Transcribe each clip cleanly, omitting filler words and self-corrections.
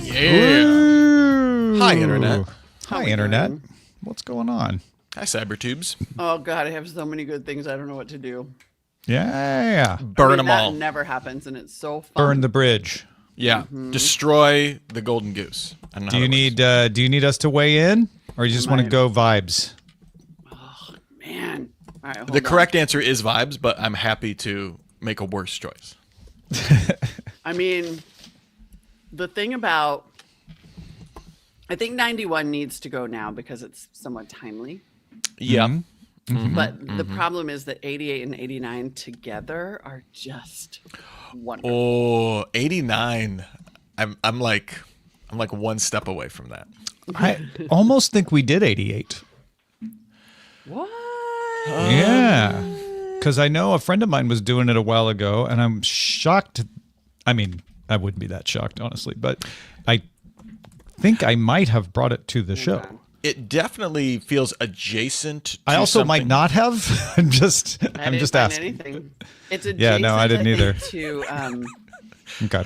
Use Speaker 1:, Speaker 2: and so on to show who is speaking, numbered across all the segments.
Speaker 1: Yeah.
Speaker 2: Ooh.
Speaker 1: Hi, Internet.
Speaker 2: Hi,
Speaker 3: we
Speaker 2: Internet.
Speaker 3: doing?
Speaker 2: What's going on?
Speaker 1: Hi, Cybertubes.
Speaker 3: Oh God, I have so many good things. I don't know what to do.
Speaker 2: Yeah.
Speaker 1: Burn them
Speaker 3: that
Speaker 1: all.
Speaker 3: never happens, and it's so fun.
Speaker 2: Burn the bridge.
Speaker 1: Yeah. Destroy the golden goose. I don't know
Speaker 2: Do
Speaker 1: how
Speaker 2: you
Speaker 1: that works.
Speaker 2: need do you need us to weigh in, or you just want to
Speaker 3: Might.
Speaker 2: go vibes?
Speaker 3: Man. All right, hold
Speaker 1: The
Speaker 3: on.
Speaker 1: correct answer is vibes, but I'm happy to make a worse choice.
Speaker 3: I mean, the thing about, I think 91 needs to go now because it's somewhat timely.
Speaker 1: Yeah.
Speaker 3: But the problem is that 88 and 89 together are just wonderful.
Speaker 1: Oh, 89. I'm like one step away from that.
Speaker 2: I almost think we did 88.
Speaker 3: What?
Speaker 2: Yeah. Because I know a friend of mine was doing it a while ago, and I'm shocked. I mean, I wouldn't be that shocked, honestly, but I think I might have brought it to the show.
Speaker 1: It definitely feels adjacent to
Speaker 2: I also might
Speaker 1: something.
Speaker 2: not have. I'm just
Speaker 3: I didn't find
Speaker 2: asking.
Speaker 3: anything. It's
Speaker 2: Yeah, no, I didn't either.
Speaker 3: To
Speaker 2: Okay.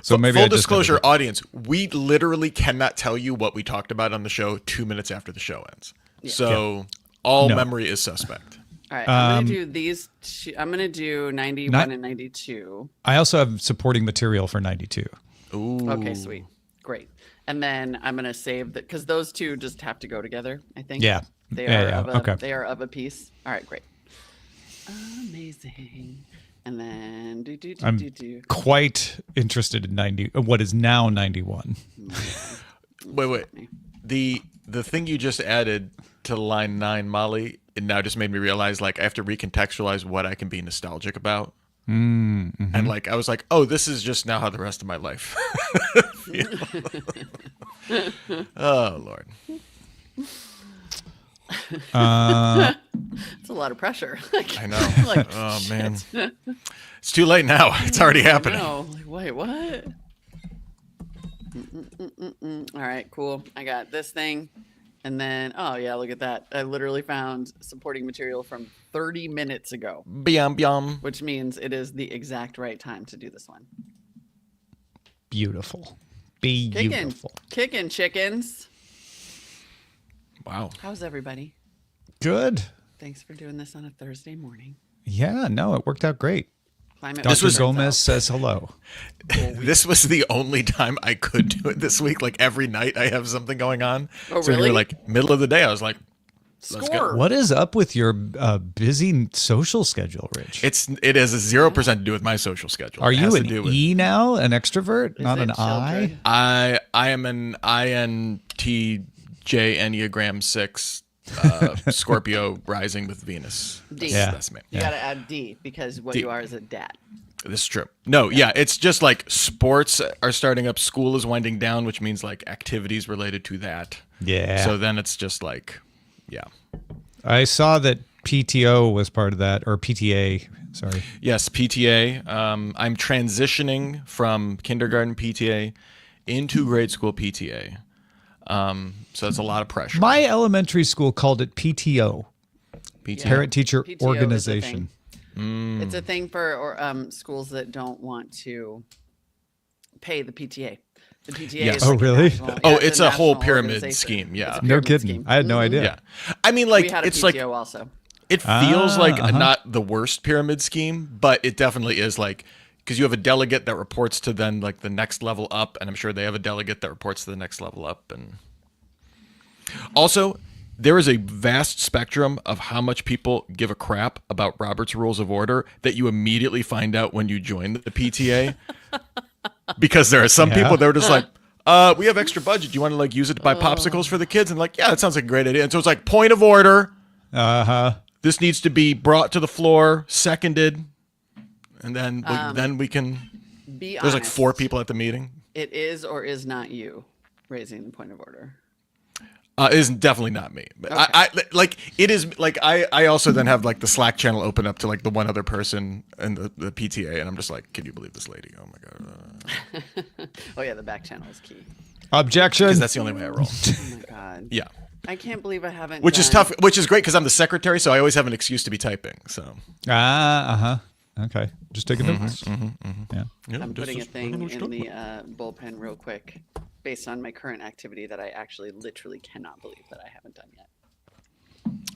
Speaker 2: So maybe
Speaker 1: Full
Speaker 2: I just
Speaker 1: disclosure, audience, we literally cannot tell you what we talked about on the show 2 minutes after the show ends. So all
Speaker 2: No.
Speaker 1: memory is suspect.
Speaker 3: all right, I'm gonna do these. I'm gonna do 91 and 92.
Speaker 2: I also have supporting material for 92.
Speaker 1: Ooh.
Speaker 3: Okay, sweet, great. And then I'm gonna save that because those two just have to go together. I think.
Speaker 2: Yeah.
Speaker 3: They
Speaker 2: Yeah,
Speaker 3: are
Speaker 2: yeah,
Speaker 3: of a,
Speaker 2: okay.
Speaker 3: They are of a piece. All right, great. Amazing. And then do.
Speaker 2: Quite interested in 90. What is now 91?
Speaker 1: Wait. The thing you just added to line 9, Molly, it now just made me realize like I have to recontextualize what I can be nostalgic about.
Speaker 2: Mm-hmm.
Speaker 1: And like I was like, oh, this is just now how the rest of my life. Oh Lord.
Speaker 3: It's a lot of pressure. Like,
Speaker 1: I know.
Speaker 3: like,
Speaker 1: Oh man. It's too late now. It's already happening.
Speaker 3: no. Like, wait, what? All right, cool. I got this thing. And then, oh yeah, look at that. I literally found supporting material from 30 minutes ago,
Speaker 1: Biam biam.
Speaker 3: which means it is the exact right time to do this one.
Speaker 2: Beautiful.
Speaker 3: Kicking,
Speaker 2: Beautiful.
Speaker 3: kicking chickens.
Speaker 1: Wow.
Speaker 3: How's everybody?
Speaker 2: Good.
Speaker 3: Thanks for doing this on a Thursday morning.
Speaker 2: Yeah, no, it worked out great.
Speaker 3: Climate
Speaker 2: Dr.
Speaker 3: was
Speaker 2: Gomez says hello.
Speaker 1: This was the only time I could do it this week. Like every night I have something going on.
Speaker 3: Oh,
Speaker 1: So
Speaker 3: really?
Speaker 1: you're like middle of the day, I was like, let's go.
Speaker 3: Score.
Speaker 2: What is up with your busy social schedule, Rich?
Speaker 1: It has a 0% to do with my social schedule.
Speaker 2: Are
Speaker 1: It
Speaker 2: you
Speaker 1: has to
Speaker 2: an
Speaker 1: do with-
Speaker 2: E now, an extrovert, not
Speaker 3: it
Speaker 2: an I?
Speaker 3: children?
Speaker 1: I am an INTJ Enneagram 6 Scorpio rising with Venus.
Speaker 3: D.
Speaker 2: Yeah.
Speaker 1: That's me.
Speaker 3: You got to add D because what
Speaker 1: D.
Speaker 3: you are is a dad.
Speaker 1: This is true. No, yeah, it's just like sports are starting up, school is winding down, which means like activities related to that.
Speaker 2: Yeah.
Speaker 1: So then it's just like, yeah.
Speaker 2: I saw that PTO was part of that, or PTA. Sorry.
Speaker 1: Yes, PTA. I'm transitioning from kindergarten PTA into grade school PTA. So that's a lot of pressure.
Speaker 2: My elementary school called it PTO,
Speaker 1: PTA.
Speaker 2: Parent Teacher
Speaker 3: PTO is a
Speaker 2: Organization.
Speaker 3: It's a thing for schools that don't want to pay the PTA. The PTA
Speaker 1: Yes.
Speaker 3: is
Speaker 2: Oh,
Speaker 3: like a
Speaker 2: really?
Speaker 3: national-
Speaker 1: Oh,
Speaker 3: yeah,
Speaker 1: it's a whole
Speaker 3: national
Speaker 1: pyramid
Speaker 3: organization.
Speaker 1: scheme, yeah.
Speaker 3: It's a
Speaker 2: No
Speaker 3: pyramid
Speaker 2: kidding.
Speaker 3: scheme.
Speaker 2: I had no idea.
Speaker 1: Yeah. I mean, like,
Speaker 3: We had a
Speaker 1: it's
Speaker 3: PTO
Speaker 1: like,
Speaker 3: also.
Speaker 1: it feels like
Speaker 2: uh-huh.
Speaker 1: not the worst pyramid scheme, but it definitely is like, because you have a delegate that reports to then like the next level up, and I'm sure they have a delegate that reports to the next level up. And also, there is a vast spectrum of how much people give a crap about Robert's Rules of Order that you immediately find out when you join the PTA. Because there are some people that are just like, we have extra budget. Do you want to like use it to buy popsicles for the kids? And like, yeah, that sounds like a great idea. And so it's like, point of order.
Speaker 2: Uh-huh.
Speaker 1: This needs to be brought to the floor, seconded, and then we can.
Speaker 3: Be
Speaker 1: There's like
Speaker 3: honest.
Speaker 1: 4 people at the meeting.
Speaker 3: It is or is not you raising the point of order.
Speaker 1: It is definitely not me. But I like it is like I also then have like the Slack channel open up to like the one other person in the PTA, and I'm just like, can you believe this lady? Oh my god.
Speaker 3: Oh yeah, the back channel is key.
Speaker 2: Objection.
Speaker 1: Because that's the only way I roll.
Speaker 3: Oh my god.
Speaker 1: Yeah.
Speaker 3: I can't believe I haven't.
Speaker 1: Which is
Speaker 3: done-
Speaker 1: tough. Which is great because I'm the secretary, so I always have an excuse to be typing. So
Speaker 2: Uh-huh. Okay. Just taking notes. Yeah.
Speaker 1: Yeah,
Speaker 3: I'm
Speaker 1: this
Speaker 3: putting a
Speaker 1: is
Speaker 3: thing
Speaker 1: pretty much
Speaker 3: in
Speaker 1: done.
Speaker 3: the bullpen real quick based on my current activity that I actually literally cannot believe that I haven't done yet.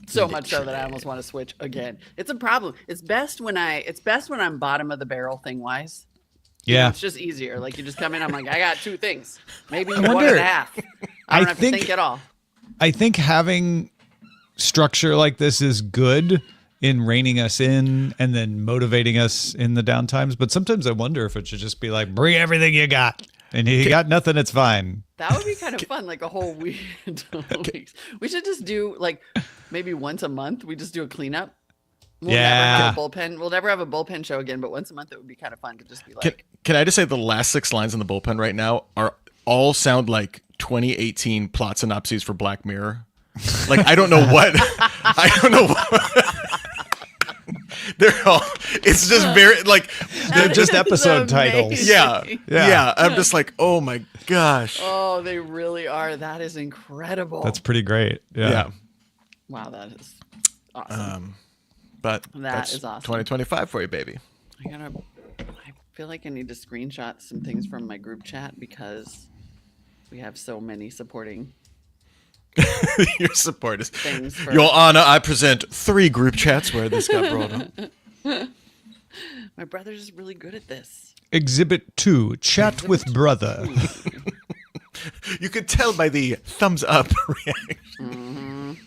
Speaker 3: So much so that I almost want to switch again. It's a problem. It's best when I'm bottom of the barrel thing wise. You know,
Speaker 2: Yeah.
Speaker 3: it's just easier. Like you just come in, I'm like, I got two things. Maybe one
Speaker 2: wonder-
Speaker 3: and a half. I don't
Speaker 2: I
Speaker 3: have
Speaker 2: think-
Speaker 3: to think at all.
Speaker 2: I think having structure like this is good in reining us in and then motivating us in the downtimes. But sometimes I wonder if it should just be like, bring everything you got. And you got nothing, it's fine.
Speaker 3: That would be kind of fun, like a whole week. Weeks. We should just do like maybe once a month. We just do a cleanup. We'll never have a bullpen. We'll never have a bullpen show again, but once a month it would be kind of fun to just be like.
Speaker 1: Can I just say the last 6 lines in the bullpen right now are all sound like 2018 plot synopses for Black Mirror? Like I don't know what I don't know what. They're all. It's just very like
Speaker 2: They're just
Speaker 3: That's
Speaker 2: episode titles.
Speaker 3: amazing.
Speaker 1: yeah,
Speaker 2: Yeah.
Speaker 1: yeah. I'm just like, oh my gosh.
Speaker 3: Oh, they really are. That is incredible.
Speaker 2: That's pretty great. Yeah.
Speaker 1: Yeah.
Speaker 3: Wow, that is awesome.
Speaker 1: But
Speaker 3: That
Speaker 1: that's
Speaker 3: is awesome.
Speaker 1: 2025 for you, baby.
Speaker 3: I feel like I need to screenshot some things from my group chat because we have so many supporting
Speaker 1: Your support is.
Speaker 3: things. For,
Speaker 1: Your Honor, I present 3 group chats where this got brought up.
Speaker 3: my brother's just really good at this.
Speaker 2: Exhibit 2, chat with brother.
Speaker 1: You could tell by the thumbs up reaction.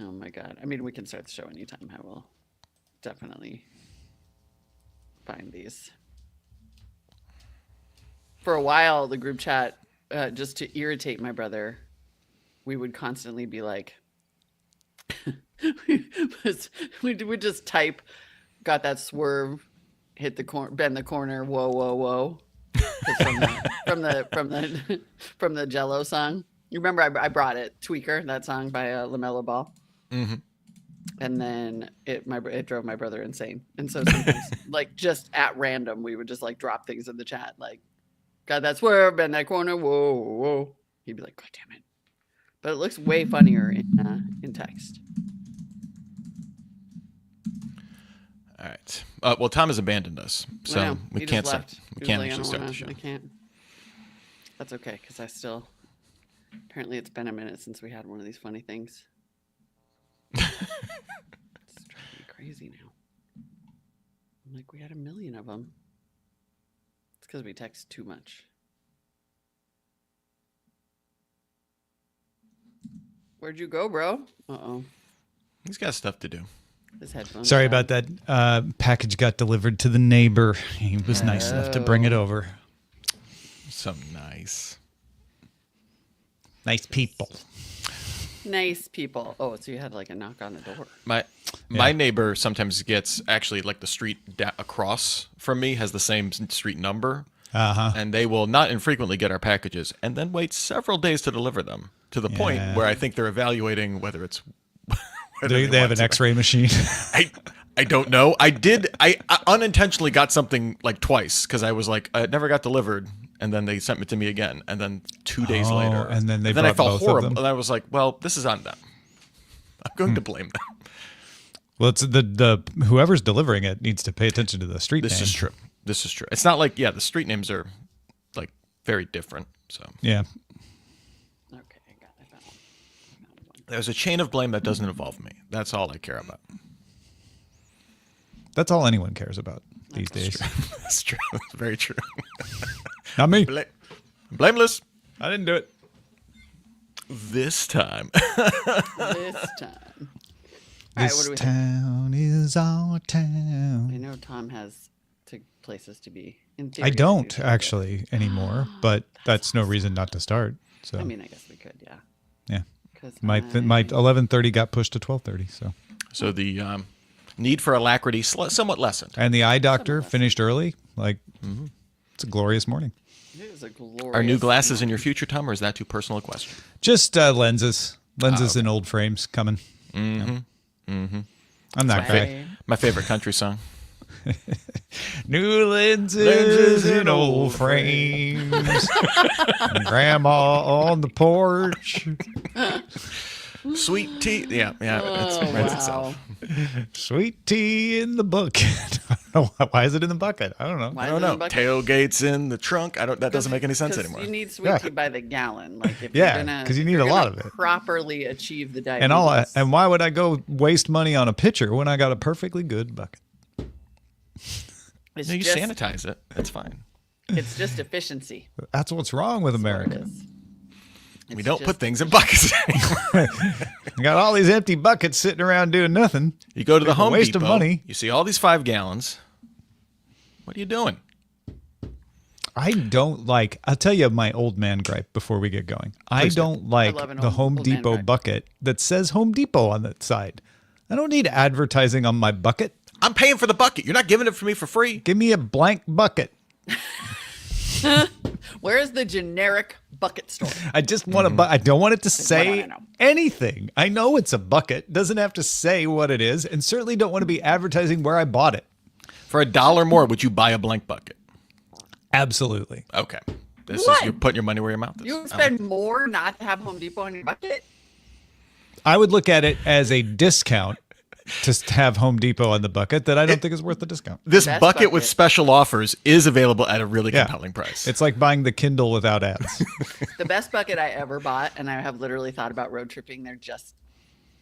Speaker 3: Oh my god. I mean, we can start the show anytime. I will definitely find these. For a while, the group chat, just to irritate my brother, we would constantly be like, we would just type, got that swerve, hit the corner, bend the corner, whoa, whoa, whoa. 'Cause from the Jello song. You remember I brought it, Tweaker, that song by LaMelo Ball.
Speaker 1: Mm-hmm.
Speaker 3: And then it drove my brother insane. And so sometimes, like just at random, we would just like drop things in the chat, like, "Got that swerve, bend that corner, whoa, whoa." He'd be like, "God damn it!" But it looks way funnier in text.
Speaker 1: All right. Well, Tom has abandoned us,
Speaker 3: I
Speaker 1: so
Speaker 3: know,
Speaker 1: we
Speaker 3: he
Speaker 1: can't
Speaker 3: just
Speaker 1: start.
Speaker 3: left.
Speaker 1: We
Speaker 3: He was
Speaker 1: can't
Speaker 3: like,
Speaker 1: actually
Speaker 3: "I
Speaker 1: start
Speaker 3: don't
Speaker 1: the show.
Speaker 3: wanna- I can't. That's okay, because I still. Apparently, it's been a minute since we had one of these funny things. It's driving me crazy now. I'm like, we had 1 million of them. It's because we text too much. Where'd you go, bro? Uh-oh.
Speaker 1: He's got stuff to do.
Speaker 3: His headphones.
Speaker 2: Sorry
Speaker 3: died.
Speaker 2: about that. Package got delivered to the neighbor. He was nice enough to bring it over.
Speaker 1: So nice.
Speaker 2: Nice people.
Speaker 3: Nice people. Oh, so you had like a knock on the door.
Speaker 1: My neighbor sometimes gets actually like the street across from me has the same street number.
Speaker 2: Uh-huh.
Speaker 1: And they will not infrequently get our packages and then wait several days to deliver them to the point
Speaker 2: Yeah.
Speaker 1: where I think they're evaluating whether it's. whether
Speaker 2: They have
Speaker 1: want
Speaker 2: an
Speaker 1: to.
Speaker 2: X-ray machine.
Speaker 1: I don't know. I unintentionally got something like twice because I was like, it never got delivered. And then they sent it to me again. And then 2 days
Speaker 2: Oh,
Speaker 1: later.
Speaker 2: and then they
Speaker 1: I
Speaker 2: brought
Speaker 1: felt
Speaker 2: both of
Speaker 1: horrible.
Speaker 2: them?
Speaker 1: And I was like, well, this is on them. I'm going to blame them.
Speaker 2: Well, it's the whoever's delivering it needs to pay attention to the street
Speaker 1: This
Speaker 2: name.
Speaker 1: is true. This is true. It's not like, the street names are like very different. So
Speaker 2: Yeah.
Speaker 3: Okay, I found one.
Speaker 1: there's a chain of blame that doesn't involve me. That's all I care about.
Speaker 2: That's all anyone cares about these days.
Speaker 1: That's true. That's very true.
Speaker 2: Not me.
Speaker 1: Blameless
Speaker 2: I didn't do it.
Speaker 1: this time.
Speaker 3: This time. All right, what do we
Speaker 2: This
Speaker 3: think?
Speaker 2: town is our
Speaker 3: I
Speaker 2: town.
Speaker 3: know Tom has places to be. In
Speaker 2: I
Speaker 3: theory,
Speaker 2: don't
Speaker 3: to do.
Speaker 2: actually anymore, but that's no reason not to start. So
Speaker 3: I mean, I guess we could, yeah.
Speaker 2: yeah,
Speaker 3: 'Cause
Speaker 2: my 11:30 got pushed to 12:30. So
Speaker 1: So the need for alacrity somewhat lessened.
Speaker 2: and the eye doctor finished early. Like it's a glorious morning.
Speaker 3: it is a glorious.
Speaker 1: Are new glasses in your future, Tom, or is that too personal a question?
Speaker 2: Just lenses in old frames coming. I'm that guy.
Speaker 1: My favorite country song.
Speaker 2: New lenses in old frames. And Grandma on the porch.
Speaker 1: Sweet tea. Yeah, it's
Speaker 3: Oh,
Speaker 1: writes
Speaker 3: wow.
Speaker 1: itself.
Speaker 2: Sweet tea in the bucket. I don't know. Why is it in the bucket? I don't know.
Speaker 3: Why
Speaker 1: I
Speaker 3: is
Speaker 1: don't
Speaker 3: it in
Speaker 1: know.
Speaker 3: the bucket?
Speaker 1: Tailgates in the trunk. I don't. That doesn't make any sense
Speaker 3: 'Cause
Speaker 1: anymore.
Speaker 3: You need sweet
Speaker 2: Yeah.
Speaker 3: tea by the gallon. Like if
Speaker 2: Yeah,
Speaker 3: you're gonna,
Speaker 2: 'cause you
Speaker 3: if
Speaker 2: need
Speaker 3: you're
Speaker 2: a lot
Speaker 3: gonna
Speaker 2: of it.
Speaker 3: properly achieve the diabetes.
Speaker 2: And why would I go waste money on a pitcher when I got a perfectly good bucket?
Speaker 3: it's
Speaker 1: No, you
Speaker 3: just,
Speaker 1: sanitize it. That's fine.
Speaker 3: It's just efficiency.
Speaker 2: That's what's wrong with
Speaker 3: That's what it
Speaker 2: America.
Speaker 3: is.
Speaker 1: We
Speaker 3: It's
Speaker 1: don't
Speaker 3: just-
Speaker 1: put things in buckets anymore.
Speaker 2: You got all these empty buckets sitting around doing nothing.
Speaker 1: You go to the
Speaker 2: It's a
Speaker 1: Home
Speaker 2: waste
Speaker 1: Depot.
Speaker 2: of money.
Speaker 1: You see all these 5 gallons. What are you doing?
Speaker 2: I don't like. I'll tell you my old man gripe before we get going. I
Speaker 1: Please do.
Speaker 2: don't like
Speaker 3: love an
Speaker 2: the
Speaker 3: old
Speaker 2: Home
Speaker 3: man
Speaker 2: Depot
Speaker 3: gripe.
Speaker 2: bucket that says Home Depot on the side. I don't need advertising on my bucket.
Speaker 1: I'm paying for the bucket. You're not giving it for me for free.
Speaker 2: Give me a blank bucket.
Speaker 3: Where is the generic bucket store?
Speaker 2: I just want to. I don't want it to
Speaker 3: what I
Speaker 2: say
Speaker 3: know.
Speaker 2: anything. I know it's a bucket. Doesn't have to say what it is, and certainly don't want to be advertising where I bought it.
Speaker 1: For $1 more, would you buy a blank bucket?
Speaker 2: Absolutely.
Speaker 1: Okay. This
Speaker 3: What?
Speaker 1: is you're putting your money where your mouth is.
Speaker 3: You would
Speaker 1: I like
Speaker 3: spend more not to have Home Depot in your bucket?
Speaker 2: I would look at it as a discount to have Home Depot on the bucket that I don't think is worth the discount.
Speaker 1: This
Speaker 3: Best
Speaker 1: bucket with
Speaker 3: bucket.
Speaker 1: special offers is available at a really
Speaker 2: Yeah.
Speaker 1: compelling price.
Speaker 2: It's like buying the Kindle without ads.
Speaker 3: The best bucket I ever bought, and I have literally thought about road tripping there just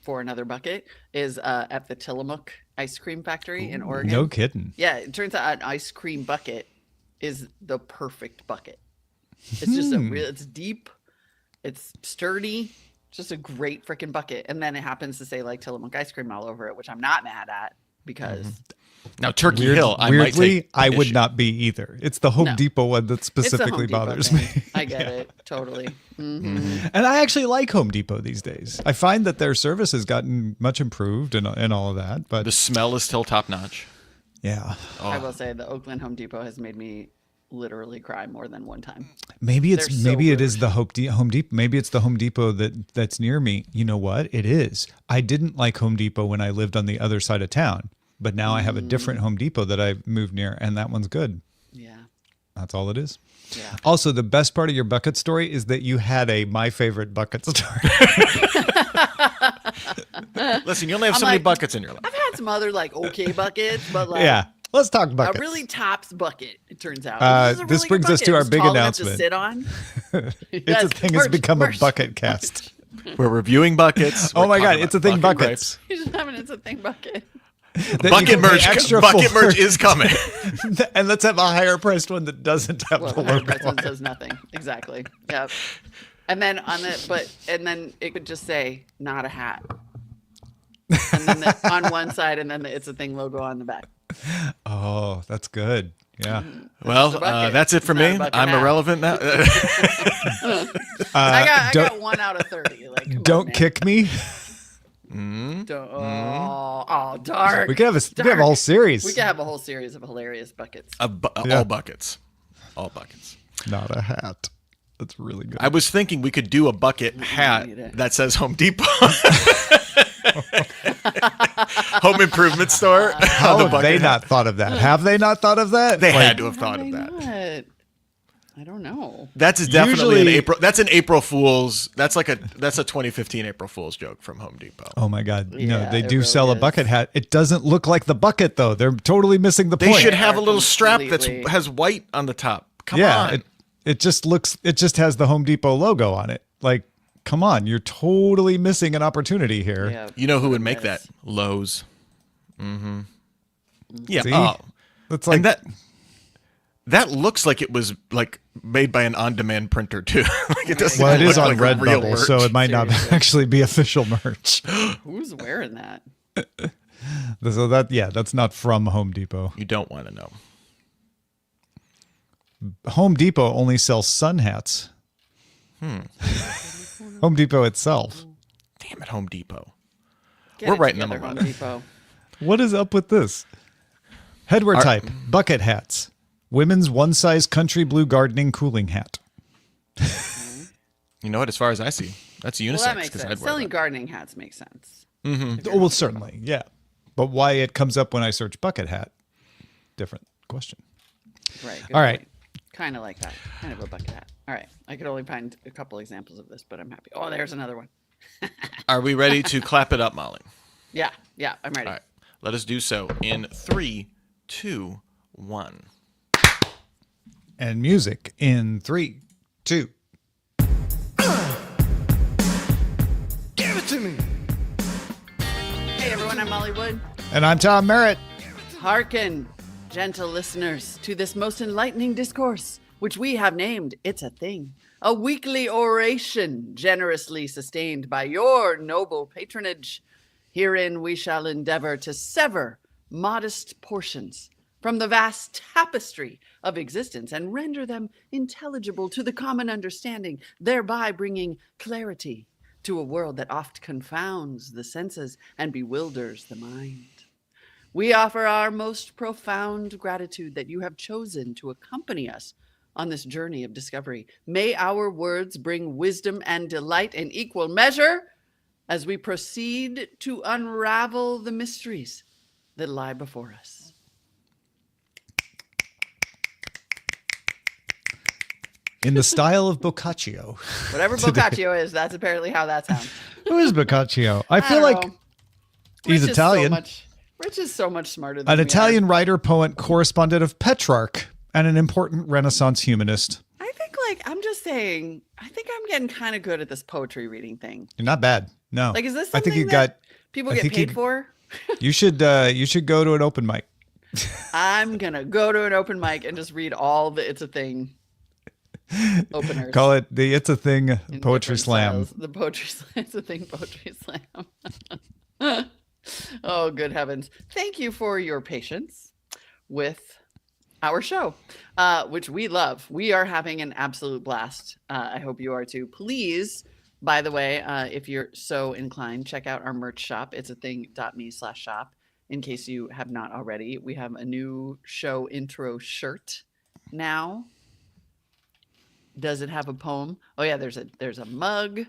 Speaker 3: for another bucket, is at the Tillamook ice cream factory in Oregon.
Speaker 2: No kidding.
Speaker 3: Yeah, it turns out an ice cream bucket is the perfect bucket. It's just a real, it's deep, it's sturdy, just a great freaking bucket. And then it happens to say like Tillamook ice cream all over it, which I'm not mad at because
Speaker 1: Now Turkey Hill, I might
Speaker 2: Weirdly,
Speaker 1: take
Speaker 2: I would
Speaker 1: issue.
Speaker 2: not be either. It's the Home
Speaker 3: No.
Speaker 2: Depot one that
Speaker 3: it's the Home
Speaker 2: specifically
Speaker 3: Depot
Speaker 2: bothers
Speaker 3: thing.
Speaker 2: me.
Speaker 3: I get it totally. Mhm.
Speaker 2: And I actually like Home Depot these days. I find that their service has gotten much improved and all of that. But
Speaker 1: The smell is still top notch.
Speaker 2: yeah,
Speaker 3: I will say the Oakland Home Depot has made me literally cry more than one time.
Speaker 2: maybe it's
Speaker 3: They're so
Speaker 2: maybe it
Speaker 3: good.
Speaker 2: is the Home Depot. Maybe it's the Home Depot that's near me. You know what? It is. I didn't like Home Depot when I lived on the other side of town, but now I have a different Home Depot that I moved near, and that one's good.
Speaker 3: Yeah.
Speaker 2: That's all it is.
Speaker 3: Yeah.
Speaker 2: Also, the best part of your bucket story is that you had a my favorite bucket story.
Speaker 1: Listen, you only have
Speaker 3: I'm
Speaker 1: so many
Speaker 3: like-
Speaker 1: buckets in your life.
Speaker 3: I've had some other like okay buckets, but like
Speaker 2: Yeah, let's talk
Speaker 3: a
Speaker 2: buckets.
Speaker 3: really tops bucket, it turns out.
Speaker 2: This
Speaker 3: is a really good
Speaker 2: brings us
Speaker 3: bucket.
Speaker 2: to our
Speaker 3: It's
Speaker 2: big
Speaker 3: tall enough to
Speaker 2: announcement.
Speaker 3: sit on.
Speaker 2: It's a thing has become a bucket cast.
Speaker 1: We're reviewing buckets.
Speaker 2: Oh
Speaker 1: We're
Speaker 2: my God,
Speaker 1: talking
Speaker 2: it's a
Speaker 1: about
Speaker 2: thing,
Speaker 1: bucket
Speaker 2: buckets.
Speaker 3: He's just having it's a thing bucket.
Speaker 2: That you
Speaker 1: Bucket
Speaker 2: can pay
Speaker 1: merch.
Speaker 2: extra
Speaker 1: Bucket
Speaker 2: for.
Speaker 1: merch is coming.
Speaker 2: And let's have a higher priced one that doesn't have
Speaker 3: Well,
Speaker 2: the
Speaker 3: the higher
Speaker 2: logo.
Speaker 3: price
Speaker 2: on
Speaker 3: one
Speaker 2: it.
Speaker 3: says nothing. Exactly. Yep. And then and then it could just say not a hat. And then on one side, and then it's a thing logo on the back.
Speaker 2: Oh, that's good. Yeah.
Speaker 1: Well,
Speaker 3: a bucket.
Speaker 1: that's it for
Speaker 3: It's not
Speaker 1: me.
Speaker 3: a bucket
Speaker 1: I'm
Speaker 3: hat.
Speaker 1: irrelevant now.
Speaker 3: I
Speaker 2: don't-
Speaker 3: got 1 out of 30. Like, come on,
Speaker 2: Don't
Speaker 3: man.
Speaker 2: kick me.
Speaker 3: Don't, oh, dark.
Speaker 2: We could have a
Speaker 3: Dark.
Speaker 2: whole series.
Speaker 3: We could have a whole series of hilarious buckets.
Speaker 2: Yeah.
Speaker 1: All buckets. All buckets.
Speaker 2: Not a hat. That's really good.
Speaker 1: I was thinking we could do a bucket hat
Speaker 3: need it.
Speaker 1: that says Home Depot. Home improvement store.
Speaker 2: How
Speaker 1: on the
Speaker 2: have
Speaker 1: bucket
Speaker 2: they
Speaker 1: hat.
Speaker 2: not thought of that? Have they not thought of that?
Speaker 1: They
Speaker 2: Like,
Speaker 1: had to have thought
Speaker 3: Why
Speaker 1: of that.
Speaker 3: not? I don't know.
Speaker 1: That's definitely an
Speaker 2: Usually-
Speaker 1: April. That's an April Fool's. That's a 2015 April Fool's joke from Home Depot.
Speaker 2: Oh my God. No,
Speaker 3: Yeah,
Speaker 2: they
Speaker 3: it
Speaker 2: do
Speaker 3: really
Speaker 2: sell a
Speaker 3: is.
Speaker 2: bucket hat. It doesn't look like the bucket though. They're totally missing the
Speaker 1: They
Speaker 2: point.
Speaker 1: should have a
Speaker 3: are
Speaker 1: little strap that
Speaker 3: completely-
Speaker 1: has white on the top. Come
Speaker 2: yeah,
Speaker 1: on.
Speaker 2: it just has the Home Depot logo on it. Like, come on, you're totally missing an opportunity here.
Speaker 3: Yeah,
Speaker 1: You know who would make
Speaker 3: goodness.
Speaker 1: that? Lowe's. Mm-hmm. Yeah.
Speaker 2: See?
Speaker 1: Oh.
Speaker 2: That's like
Speaker 1: And that looks like it was like made by an on-demand printer too. Like it doesn't.
Speaker 2: well, it
Speaker 1: look
Speaker 2: is on
Speaker 1: like real
Speaker 2: Redbubble, so
Speaker 1: merch.
Speaker 2: it might not
Speaker 3: Seriously.
Speaker 2: actually be official merch.
Speaker 3: Who's wearing that?
Speaker 2: So that's not from Home Depot.
Speaker 1: You don't want to know.
Speaker 2: Home Depot only sells sun hats. Home Depot itself.
Speaker 1: Damn it, Home Depot.
Speaker 3: Get
Speaker 1: We're
Speaker 3: it
Speaker 1: writing them
Speaker 3: together,
Speaker 1: a
Speaker 3: Home
Speaker 1: letter.
Speaker 3: Depot.
Speaker 2: What is up with this? Headwear type, bucket hats. Women's one-size country blue gardening cooling hat.
Speaker 1: You know what? As far as I see, that's unisex.
Speaker 3: Well, that makes
Speaker 1: 'cause
Speaker 3: sense.
Speaker 1: I'd wear
Speaker 3: Selling
Speaker 1: that.
Speaker 3: gardening hats makes sense.
Speaker 2: Oh, well, certainly, yeah. But why it comes up when I search bucket hat? Different question.
Speaker 3: Right.
Speaker 2: All right.
Speaker 3: Kind of like that. Kind of a bucket hat. All right. I could only find a couple examples of this, but I'm happy. Oh, there's another one.
Speaker 1: Are we ready to clap it up, Molly?
Speaker 3: Yeah, I'm ready.
Speaker 1: All right. Let us do so in 3, 2, 1.
Speaker 2: And music in 3, 2.
Speaker 4: Give it to me.
Speaker 3: Hey everyone, I'm Molly Wood.
Speaker 2: And I'm Tom Merritt.
Speaker 3: Hearken, gentle listeners, to this most enlightening discourse, which we have named It's a Thing, a weekly oration generously sustained by your noble patronage. Herein we shall endeavor to sever modest portions from the vast tapestry of existence and render them intelligible to the common understanding, thereby bringing clarity to a world that oft confounds the senses and bewilders the mind. We offer our most profound gratitude that you have chosen to accompany us on this journey of discovery. May our words bring wisdom and delight in equal measure as we proceed to unravel the mysteries that lie before us.
Speaker 2: In the style of Boccaccio.
Speaker 3: Whatever Boccaccio is, that's apparently how that sounds.
Speaker 2: Who is Boccaccio? I feel
Speaker 3: don't
Speaker 2: like
Speaker 3: know.
Speaker 2: he's
Speaker 3: Rich is so
Speaker 2: Italian.
Speaker 3: Rich is so much smarter than
Speaker 2: An
Speaker 3: we
Speaker 2: Italian writer, poet, correspondent of Petrarch, and an important Renaissance humanist.
Speaker 3: I think, I'm just saying, I think I'm getting kind of good at this poetry reading thing.
Speaker 2: You're not bad. No.
Speaker 3: Like, is this
Speaker 2: I
Speaker 3: something
Speaker 2: think you
Speaker 3: that
Speaker 2: got.
Speaker 3: people
Speaker 2: I
Speaker 3: get
Speaker 2: think
Speaker 3: paid
Speaker 2: you-
Speaker 3: for?
Speaker 2: You should go to an open mic.
Speaker 3: I'm going to go to an open mic and just read all the It's a Thing openers.
Speaker 2: Call it the It's a Thing
Speaker 3: in
Speaker 2: Poetry
Speaker 3: different
Speaker 2: Slam.
Speaker 3: styles. The Poetry Slam. It's a Thing Poetry Slam. Oh, good heavens. Thank you for your patience with our show, which we love. We are having an absolute blast. I hope you are too. Please, by the way, if you're so inclined, check out our merch shop. It's a thing.me/shop. In case you have not already, we have a new show intro shirt now. Does it have a poem? Oh yeah, there's a mug,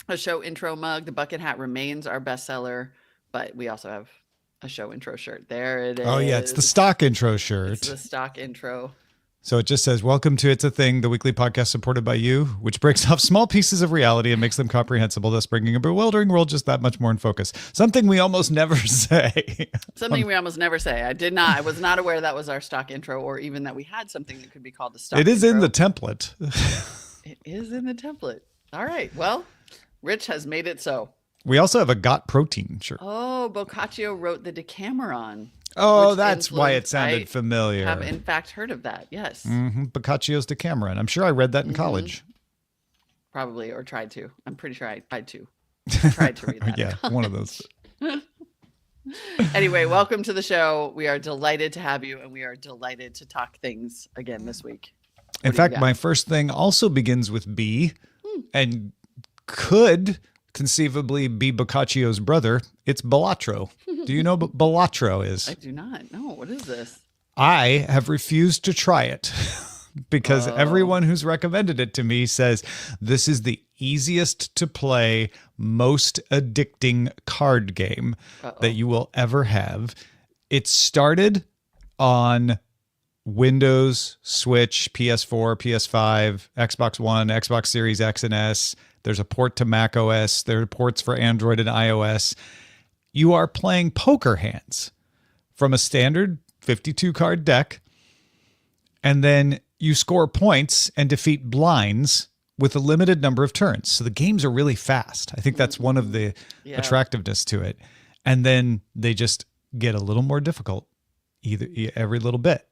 Speaker 3: a show intro mug. The bucket hat remains our bestseller, but we also have a show intro shirt. There it is.
Speaker 2: Oh yeah, it's the stock intro shirt.
Speaker 3: It's the stock intro.
Speaker 2: So it just says, "Welcome to It's a Thing, the weekly podcast supported by you, which breaks off small pieces of reality and makes them comprehensible, thus bringing a bewildering world just that much more in focus." Something we almost never say.
Speaker 3: Something we almost never say. I was not aware that was our stock intro, or even that we had something that could be called the stock
Speaker 2: It is in
Speaker 3: intro.
Speaker 2: the template.
Speaker 3: It is in the template. All right. Well, Rich has made it so.
Speaker 2: We also have a Got Protein shirt.
Speaker 3: Oh, Boccaccio wrote the Decameron.
Speaker 2: Oh,
Speaker 3: which
Speaker 2: that's why it
Speaker 3: influenced-
Speaker 2: sounded
Speaker 3: I
Speaker 2: familiar.
Speaker 3: have in fact heard of that. Yes.
Speaker 2: Boccaccio's Decameron. I'm sure I read that in college.
Speaker 3: Probably, or tried to. I'm pretty sure I tried to. Tried to read that.
Speaker 2: Yeah, one of those.
Speaker 3: Anyway, welcome to the show. We are delighted to have you, and we are delighted to talk things again this week.
Speaker 2: In
Speaker 3: What do you
Speaker 2: fact,
Speaker 3: got?
Speaker 2: my first thing also begins with B and could conceivably be Boccaccio's brother. It's Balatro. Do you know what Balatro is?
Speaker 3: I do not know. What is this?
Speaker 2: I have refused to try it because everyone who's recommended it to me says this is the easiest to play, most addicting card game that you will ever have. It started on Windows, Switch, PS4, PS5, Xbox One, Xbox Series X and S. There's a port to Mac OS. There are ports for Android and iOS. You are playing poker hands from a standard 52 card deck, and then you score points and defeat blinds with a limited number of turns. So the games are really fast. I think that's one of the
Speaker 3: Yeah.
Speaker 2: attractiveness to it. And then they just get a little more difficult every little bit.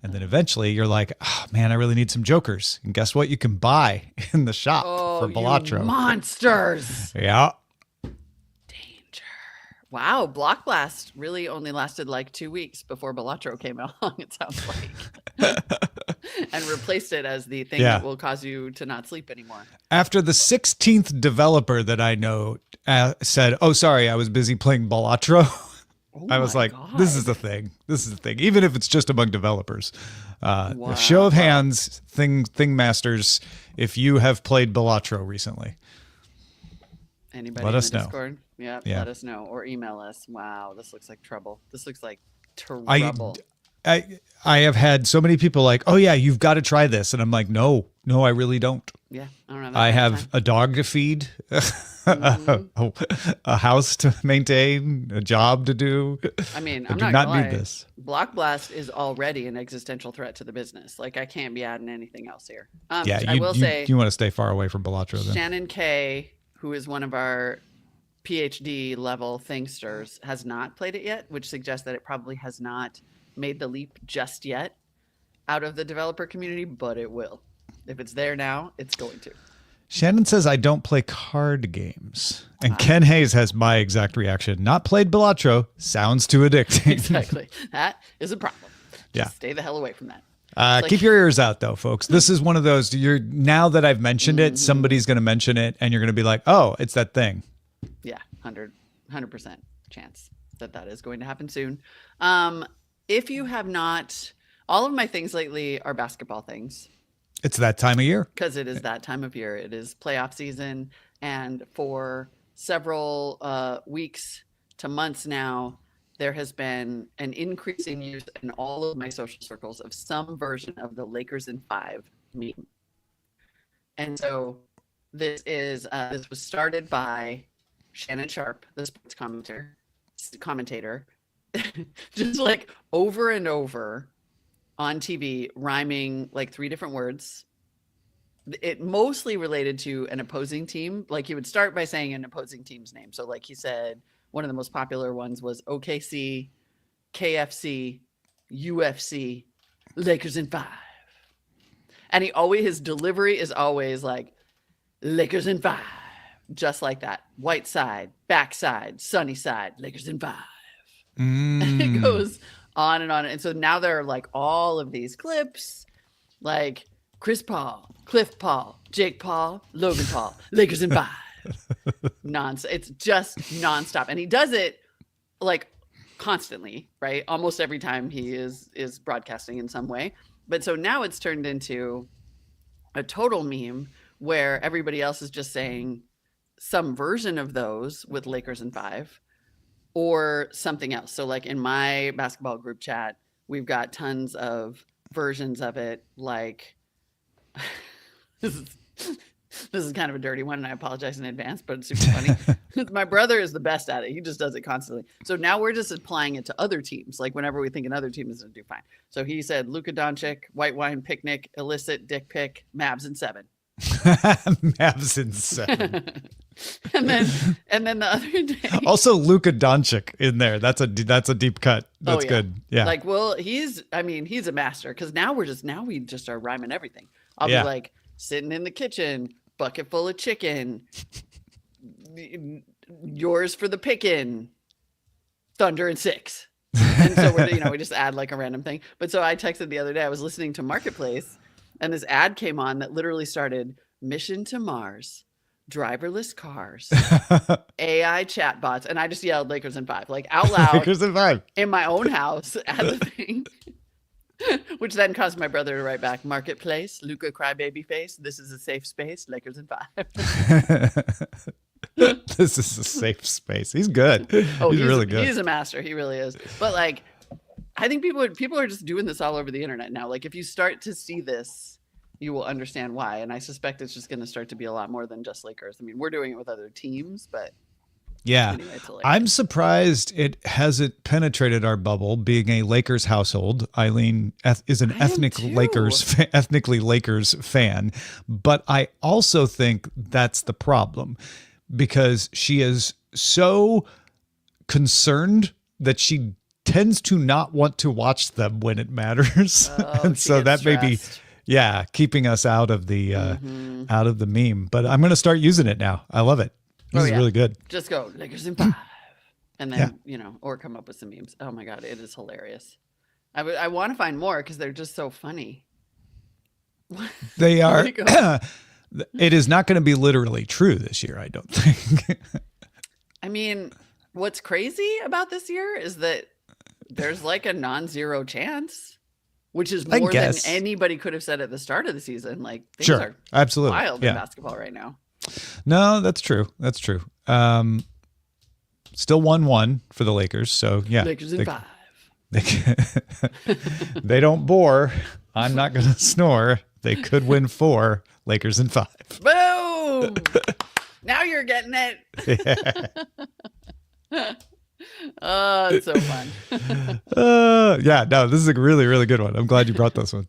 Speaker 2: And then eventually you're like, oh man, I really need some jokers. And guess what? You can buy in the shop for Balatro.
Speaker 3: You monsters!
Speaker 2: Yeah.
Speaker 3: Danger. Wow, Block Blast really only lasted like 2 weeks before Balatro came along, it sounds like. And replaced it as the thing
Speaker 2: Yeah.
Speaker 3: that will cause you to not sleep anymore.
Speaker 2: After the 16th developer that I know said, oh, sorry, I was busy playing Balatro.
Speaker 3: Oh
Speaker 2: I was
Speaker 3: my
Speaker 2: like,
Speaker 3: God.
Speaker 2: this is the thing. This is the thing. Even if it's just among developers.
Speaker 3: Wow.
Speaker 2: A show of hands, thing masters, if you have played Balatro recently.
Speaker 3: Anybody
Speaker 2: Let
Speaker 3: in
Speaker 2: us
Speaker 3: the
Speaker 2: know.
Speaker 3: Discord? Yeah,
Speaker 2: Yeah.
Speaker 3: let us know or email us. Wow, this looks like trouble. This looks like
Speaker 2: I
Speaker 3: trouble.
Speaker 2: I have had so many people like, oh yeah, you've got to try this, and I'm like, no, I really don't.
Speaker 3: Yeah, I don't know. That
Speaker 2: I
Speaker 3: kind of
Speaker 2: have
Speaker 3: time.
Speaker 2: a dog to feed, a house to maintain, a job to do.
Speaker 3: I mean,
Speaker 2: I
Speaker 3: I'm
Speaker 2: do
Speaker 3: not
Speaker 2: not
Speaker 3: gonna
Speaker 2: need
Speaker 3: lie.
Speaker 2: this.
Speaker 3: Block Blast is already an existential threat to the business. Like, I can't be adding anything else here.
Speaker 2: Yeah,
Speaker 3: I will say,
Speaker 2: you want to stay far away from Balatro then.
Speaker 3: Shannon Kay, who is one of our PhD level thinksters, has not played it yet, which suggests that it probably has not made the leap just yet out of the developer community, but it will. If it's there now, it's going to.
Speaker 2: Shannon says I don't play card games, and Ken Hayes has my exact reaction. Not played Balatro. Sounds too addicting.
Speaker 3: Exactly. That is a problem. Just
Speaker 2: Yeah.
Speaker 3: stay the hell away from that. Like-
Speaker 2: Keep your ears out though, folks. This is one of those. Now that I've mentioned
Speaker 3: Mm-hmm.
Speaker 2: it, somebody's going to mention it, and you're going to be like, "Oh, it's that thing."
Speaker 3: Yeah, 100% chance that that is going to happen soon. If you have not, all of my things lately are basketball things
Speaker 2: It's that time of year.
Speaker 3: because it is that time of year. It is playoff season. And for several weeks to months now, there has been an increasing use in all of my social circles of some version of the Lakers in 5 meme. And so this was started by Shannon Sharp, the sports commentator, just like over and over on TV, rhyming like 3 different words. It mostly related to an opposing team. Like he would start by saying an opposing team's name. So like he said, one of the most popular ones was OKC, KFC, UFC, Lakers in 5. And his delivery is always like Lakers in 5. Just like that. White side, backside, sunny side, Lakers in 5. And it goes on and on. And so now there are like all of these clips, like Chris Paul, Cliff Paul, Jake Paul, Logan Paul, Lakers in 5. It's just nonstop. And he does it like constantly, right? Almost every time he is broadcasting in some way. But so now it's turned into a total meme where everybody else is just saying some version of those with Lakers in 5 or something else. So like in my basketball group chat, we've got tons of versions of it. Like this is kind of a dirty one and I apologize in advance, but it's super funny. My brother is the best at it. He just does it constantly. So now we're just applying it to other teams. Like whenever we think another team is going to do fine. So he said, Luka Doncic, white wine picnic, illicit dick pic, Mavs in 7.
Speaker 2: Mavs in 7.
Speaker 3: and then the other day,
Speaker 2: Also, Luka Doncic in there. That's a deep cut. That's good. Yeah.
Speaker 3: Like, well, he's a master because now we just are rhyming everything. I'll
Speaker 2: Yeah.
Speaker 3: be like sitting in the kitchen, bucket full of chicken, yours for the picking, thunder and 6. And so we just add like a random thing. But so I texted the other day, I was listening to Marketplace and this ad came on that literally started Mission to Mars, driverless cars, AI chatbots. And I just yelled Lakers in 5, like out loud
Speaker 2: Lakers in 5.
Speaker 3: in my own house at the thing. Which then caused my brother to write back, Marketplace, Luca crybaby face. This is a safe space, Lakers in 5.
Speaker 2: This is a safe space. He's good.
Speaker 3: Oh,
Speaker 2: he's really good.
Speaker 3: He's a master. He really is. But like, I think people are just doing this all over the internet now. Like if you start to see this, you will understand why. And I suspect it's just going to start to be a lot more than just Lakers. I mean, we're doing it with other teams, but
Speaker 2: Yeah.
Speaker 3: anyway, it's hilarious.
Speaker 2: I'm surprised it hasn't penetrated our bubble. Being a Lakers household, Eileen is an
Speaker 3: I am too.
Speaker 2: ethnically Lakers fan, but I also think that's the problem because she is so concerned that she tends to not want to watch them when it matters,
Speaker 3: Oh,
Speaker 2: and
Speaker 3: she
Speaker 2: so
Speaker 3: gets
Speaker 2: that may be,
Speaker 3: stressed.
Speaker 2: yeah, keeping us out of the meme. But I'm going to start using it now. I love it. This
Speaker 3: Oh,
Speaker 2: is
Speaker 3: yeah.
Speaker 2: really good.
Speaker 3: Just go Lakers in 5. And then, or come up with some memes. Oh my God, it is hilarious. I want to find more because they're just so funny.
Speaker 2: They are.
Speaker 3: you go.
Speaker 2: It is not going to be literally true this year, I don't think.
Speaker 3: I mean, what's crazy about this year is that there's like a non-zero chance, which is
Speaker 2: I
Speaker 3: more than
Speaker 2: guess.
Speaker 3: anybody could have said at the start of the season. Like things
Speaker 2: Sure,
Speaker 3: are
Speaker 2: absolutely.
Speaker 3: wild in
Speaker 2: Yeah.
Speaker 3: basketball right now.
Speaker 2: No, that's true. That's true. Still 1-1 for the Lakers. So yeah,
Speaker 3: Lakers in
Speaker 2: they-
Speaker 3: 5.
Speaker 2: They don't bore. I'm not going to snore. They could win 4, Lakers in 5.
Speaker 3: Boom! Now you're getting it. Oh, it's so fun.
Speaker 2: Yeah, no, this is a really, really good one. I'm glad you brought this one.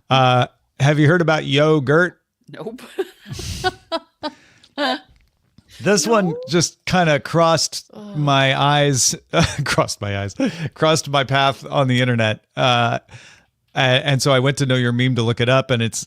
Speaker 2: Have you heard about Yo-Gurt?
Speaker 3: Nope.
Speaker 2: This one just kind of crossed my eyes, crossed my path on the internet. And so I went to Know Your Meme to look it up, and it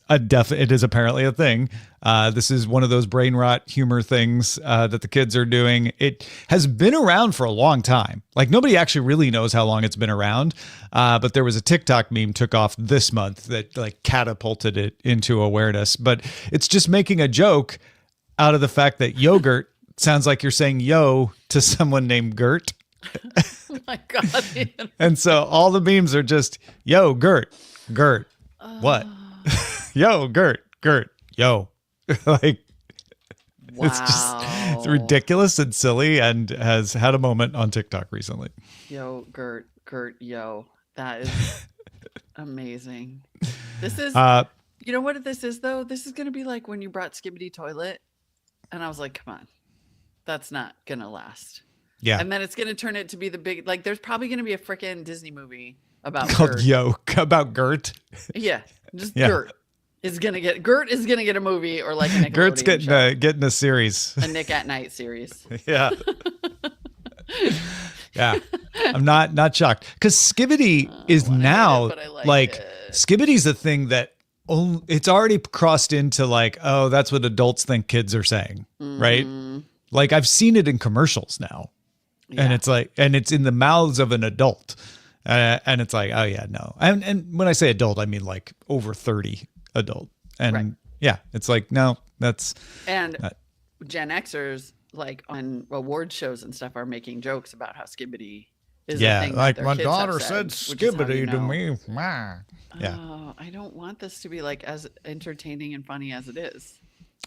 Speaker 2: is apparently a thing. This is one of those brain rot humor things that the kids are doing. It has been around for a long time. Like, nobody actually really knows how long it's been around. But there was a TikTok meme took off this month that like catapulted it into awareness. But it's just making a joke out of the fact that yogurt sounds like you're saying yo to someone named Gert.
Speaker 3: Oh my God. Ian.
Speaker 2: And so all the memes are just, yo, Gert, what? Yo, Gert, yo. Like,
Speaker 3: Wow.
Speaker 2: it's ridiculous and silly, and has had a moment on TikTok recently.
Speaker 3: Yo, Gert, yo. That is amazing. This is, you know what this is, though? This is going to be like when you brought Skibbity Toilet, and I was like, come on, that's not going to last.
Speaker 2: Yeah.
Speaker 3: And then it's going to turn it to be the big, like, there's probably going to be a freaking Disney movie about
Speaker 2: Called
Speaker 3: Gert.
Speaker 2: about Gert.
Speaker 3: Yeah, just
Speaker 2: Yeah.
Speaker 3: Gert is going to get a movie, or like a Nickelodeon
Speaker 2: Gert's
Speaker 3: show.
Speaker 2: getting a series.
Speaker 3: A Nick at Night series.
Speaker 2: Yeah. Yeah. I'm not shocked. Because Skibbity is
Speaker 3: wanna hate
Speaker 2: now
Speaker 3: it, but I like
Speaker 2: like
Speaker 3: it.
Speaker 2: Skibbity's a thing that it's already crossed into like, oh, that's what adults think kids are saying. Right. Like, I've seen it in commercials now. And
Speaker 3: Yeah.
Speaker 2: it's like, and it's in the mouths of an adult. And it's like, oh yeah, no. And when I say adult, I mean like over 30 adult. And
Speaker 3: Right.
Speaker 2: yeah, it's like, no, that's
Speaker 3: And Gen Xers, like on award shows and stuff, are making jokes about how Skibbity is a thing that their kids have said, which is how you know.
Speaker 2: me. Yeah.
Speaker 3: Oh, I don't want this to be like as entertaining and funny as it is.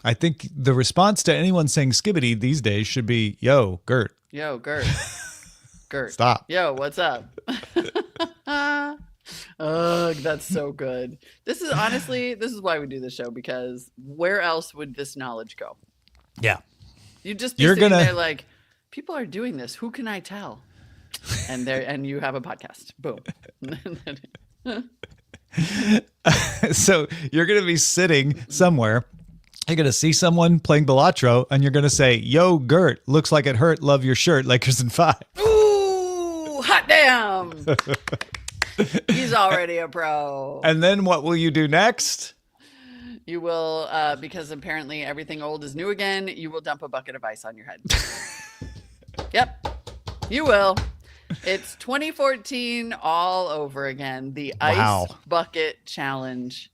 Speaker 2: I think the response to anyone saying Skibbity these days should be, yo, Gert,
Speaker 3: Yo, Gert. Gert.
Speaker 2: stop.
Speaker 3: Yo, what's up? Ugh, that's so good. This is why we do this show, because where else would this knowledge go?
Speaker 2: Yeah.
Speaker 3: You'd just be
Speaker 2: You're
Speaker 3: sitting
Speaker 2: gonna-
Speaker 3: there like, people are doing this. Who can I tell? And you have a podcast. Boom.
Speaker 2: So you're going to be sitting somewhere. You're going to see someone playing Balatro, and you're going to say, yo, Gert, looks like it hurt. Love your shirt. Lakers in 5.
Speaker 3: Ooh, hot damn. He's already a pro.
Speaker 2: And then what will you do next?
Speaker 3: You will, because apparently everything old is new again, you will dump a bucket of ice on your head. Yep, you will. It's 2014 all over again. The
Speaker 2: Wow.
Speaker 3: Ice Bucket Challenge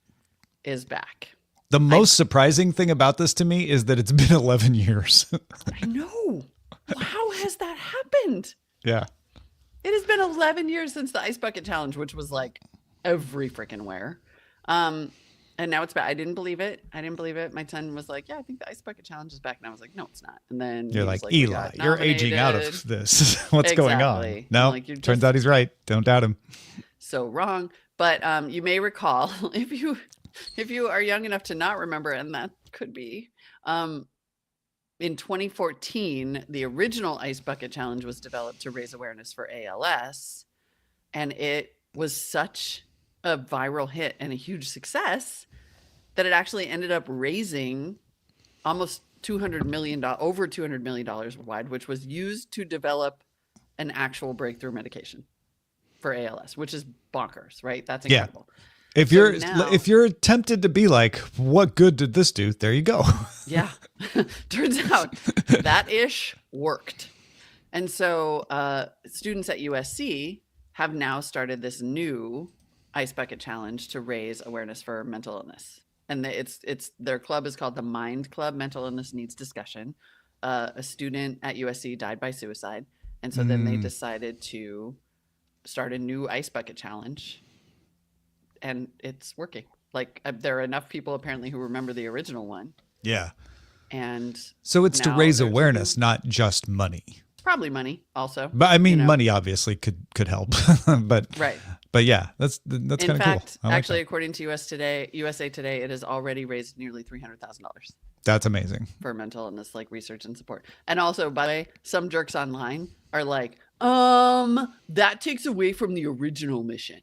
Speaker 3: is back.
Speaker 2: The most surprising thing about this to me is that it's been 11 years.
Speaker 3: I know. How has that happened?
Speaker 2: Yeah.
Speaker 3: It has been 11 years since the Ice Bucket Challenge, which was like every freaking where. And now it's back. I didn't believe it. My son was like, yeah, I think the Ice Bucket Challenge is back. And I was like, no, it's not. And then
Speaker 2: You're
Speaker 3: he
Speaker 2: like,
Speaker 3: was "We
Speaker 2: Eli,
Speaker 3: got
Speaker 2: you're aging out
Speaker 3: nominated."
Speaker 2: of this. What's going on?
Speaker 3: Exactly.
Speaker 2: No,
Speaker 3: Like, you're
Speaker 2: turns
Speaker 3: just-
Speaker 2: out he's right. Don't doubt him.
Speaker 3: So wrong. But you may recall, if you are young enough to not remember, and that could be, in 2014, the original Ice Bucket Challenge was developed to raise awareness for ALS. And it was such a viral hit and a huge success that it actually ended up raising almost $200 million, over $200 million worldwide, which was used to develop an actual breakthrough medication for ALS, which is bonkers, right? That's
Speaker 2: Yeah.
Speaker 3: incredible.
Speaker 2: If
Speaker 3: So
Speaker 2: you're
Speaker 3: now-
Speaker 2: if you're tempted to be like, what good did this do? There you go.
Speaker 3: Yeah. Turns out that ish worked. And so students at USC have now started this new Ice Bucket Challenge to raise awareness for mental illness. And it's their club is called the Mind Club, Mental Illness Needs Discussion. A student at USC died by suicide. And so then they decided to start a new Ice Bucket Challenge. And it's working. Like, there are enough people apparently who remember the original one.
Speaker 2: Yeah.
Speaker 3: And
Speaker 2: So it's to
Speaker 3: now
Speaker 2: raise
Speaker 3: there's
Speaker 2: awareness, not just money.
Speaker 3: Probably money also.
Speaker 2: But I mean,
Speaker 3: you know.
Speaker 2: money obviously could help. but
Speaker 3: Right.
Speaker 2: But yeah, that's
Speaker 3: In
Speaker 2: kind of cool.
Speaker 3: fact,
Speaker 2: I like
Speaker 3: actually,
Speaker 2: that.
Speaker 3: according to USA Today, it has already raised nearly $300,000
Speaker 2: That's amazing.
Speaker 3: for mental illness like research and support. And also, by the way, some jerks online are like, that takes away from the original mission.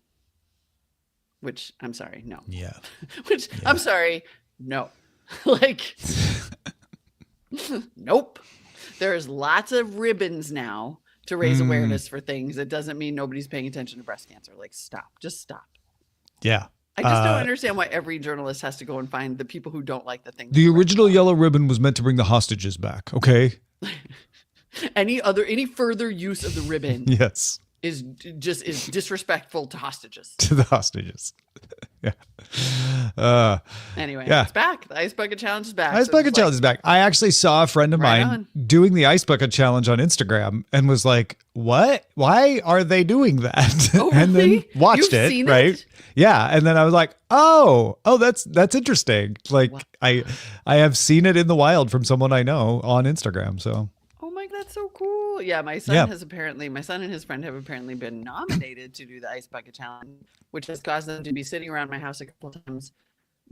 Speaker 3: Which I'm sorry, no.
Speaker 2: Yeah.
Speaker 3: Which I'm sorry, no. Like, nope. There's lots of ribbons now to raise awareness for things. It doesn't mean nobody's paying attention to breast cancer. Like, stop. Just stop.
Speaker 2: Yeah.
Speaker 3: I just don't understand why every journalist has to go and find the people who don't like the thing.
Speaker 2: The original yellow ribbon was meant to bring the hostages back. Okay.
Speaker 3: Any further use of the ribbon
Speaker 2: Yes.
Speaker 3: is disrespectful to hostages.
Speaker 2: To the hostages. Yeah.
Speaker 3: Anyway,
Speaker 2: Yeah.
Speaker 3: it's back. The Ice Bucket Challenge is back.
Speaker 2: Ice
Speaker 3: So
Speaker 2: Bucket
Speaker 3: just
Speaker 2: Challenge is back. I actually saw a friend of
Speaker 3: Right
Speaker 2: mine
Speaker 3: on.
Speaker 2: doing the Ice Bucket Challenge on Instagram and was like, "What? Why are they doing that?"
Speaker 3: Oh,
Speaker 2: and then
Speaker 3: really?
Speaker 2: watched
Speaker 3: You've
Speaker 2: it,
Speaker 3: seen
Speaker 2: right?
Speaker 3: it?
Speaker 2: Yeah, and then I was like, "Oh, that's interesting." Like I have seen it in the wild from someone I know on Instagram. So
Speaker 3: Oh my god, that's so cool. Yeah, my son
Speaker 2: Yeah.
Speaker 3: my son and his friend have apparently been nominated to do the Ice Bucket Challenge, which has caused them to be sitting around my house a couple times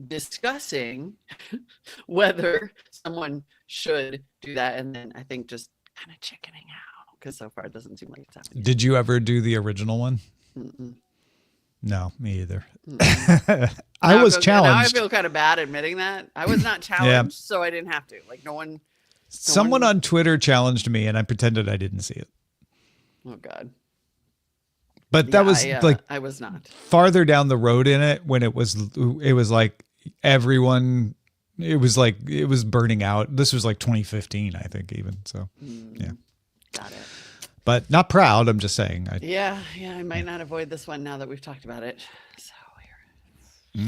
Speaker 3: discussing whether someone should do that, and then I think just kind of chickening out because so far it doesn't seem like it's happening.
Speaker 2: did you ever do the original one?
Speaker 3: Mm-mm.
Speaker 2: No, me either.
Speaker 3: Now
Speaker 2: I was
Speaker 3: Now I
Speaker 2: challenged.
Speaker 3: feel kind of bad admitting that. I was not challenged, so I didn't have to. Like no one.
Speaker 2: Someone
Speaker 3: one-
Speaker 2: on Twitter challenged me, and I pretended I didn't see it.
Speaker 3: Oh god.
Speaker 2: But that
Speaker 3: Yeah,
Speaker 2: was like
Speaker 3: I was not.
Speaker 2: farther down the road in it when it was like everyone. It was burning out. This was like 2015, I think, even. So yeah,
Speaker 3: Got it.
Speaker 2: but not proud. I'm just saying.
Speaker 3: Yeah, I might not avoid this one now that we've talked about it. So here.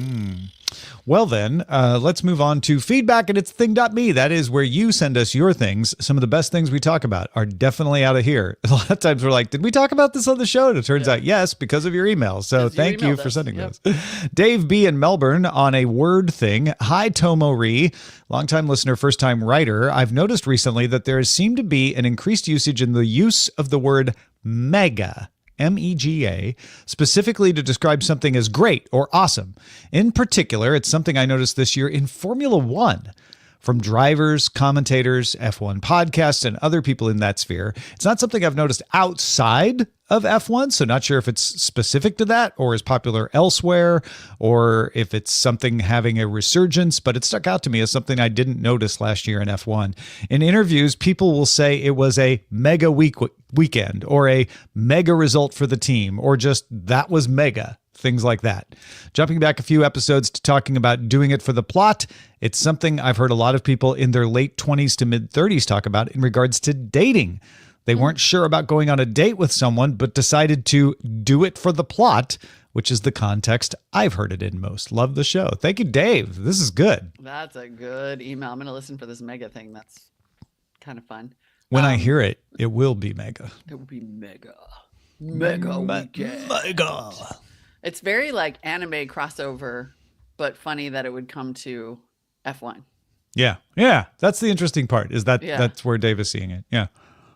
Speaker 2: Well, then, let's move on to feedback at itsthing.me. That is where you send us your things. Some of the best things we talk about are definitely out of here. A lot of times we're like, did we talk about this on the show? And it turns out, yes, because of your email. So
Speaker 3: Because you
Speaker 2: thank you
Speaker 3: emailed
Speaker 2: for
Speaker 3: us.
Speaker 2: sending
Speaker 3: Yep.
Speaker 2: those. Dave B. in Melbourne on a word thing. Hi, Tomo Ree. Longtime listener, first time writer. I've noticed recently that there has seemed to be an increased usage in the use of the word mega. MEGA, specifically to describe something as great or awesome. In particular, it's something I noticed this year in Formula One. From drivers, commentators, F1 podcasts, and other people in that sphere. It's not something I've noticed outside of F1, so not sure if it's specific to that or is popular elsewhere or if it's something having a resurgence, but it stuck out to me as something I didn't notice last year in F1. In interviews, people will say it was a mega weekend or a mega result for the team or just that was mega. Things like that. Jumping back a few episodes to talking about doing it for the plot, it's something I've heard a lot of people in their late 20s to mid 30s talk about in regards to dating. They weren't sure about going on a date with someone, but decided to do it for the plot, which is the context I've heard it in most. Love the show. Thank you, Dave. This is good.
Speaker 3: That's a good email. I'm gonna listen for this mega thing. That's kind of fun.
Speaker 2: When I hear it, it will be mega.
Speaker 3: It would be mega weekend.
Speaker 2: Mega.
Speaker 3: It's very like anime crossover, but funny that it would come to F1
Speaker 2: Yeah. Yeah. That's the interesting part is that
Speaker 3: Yeah.
Speaker 2: that's where Dave is seeing it. Yeah.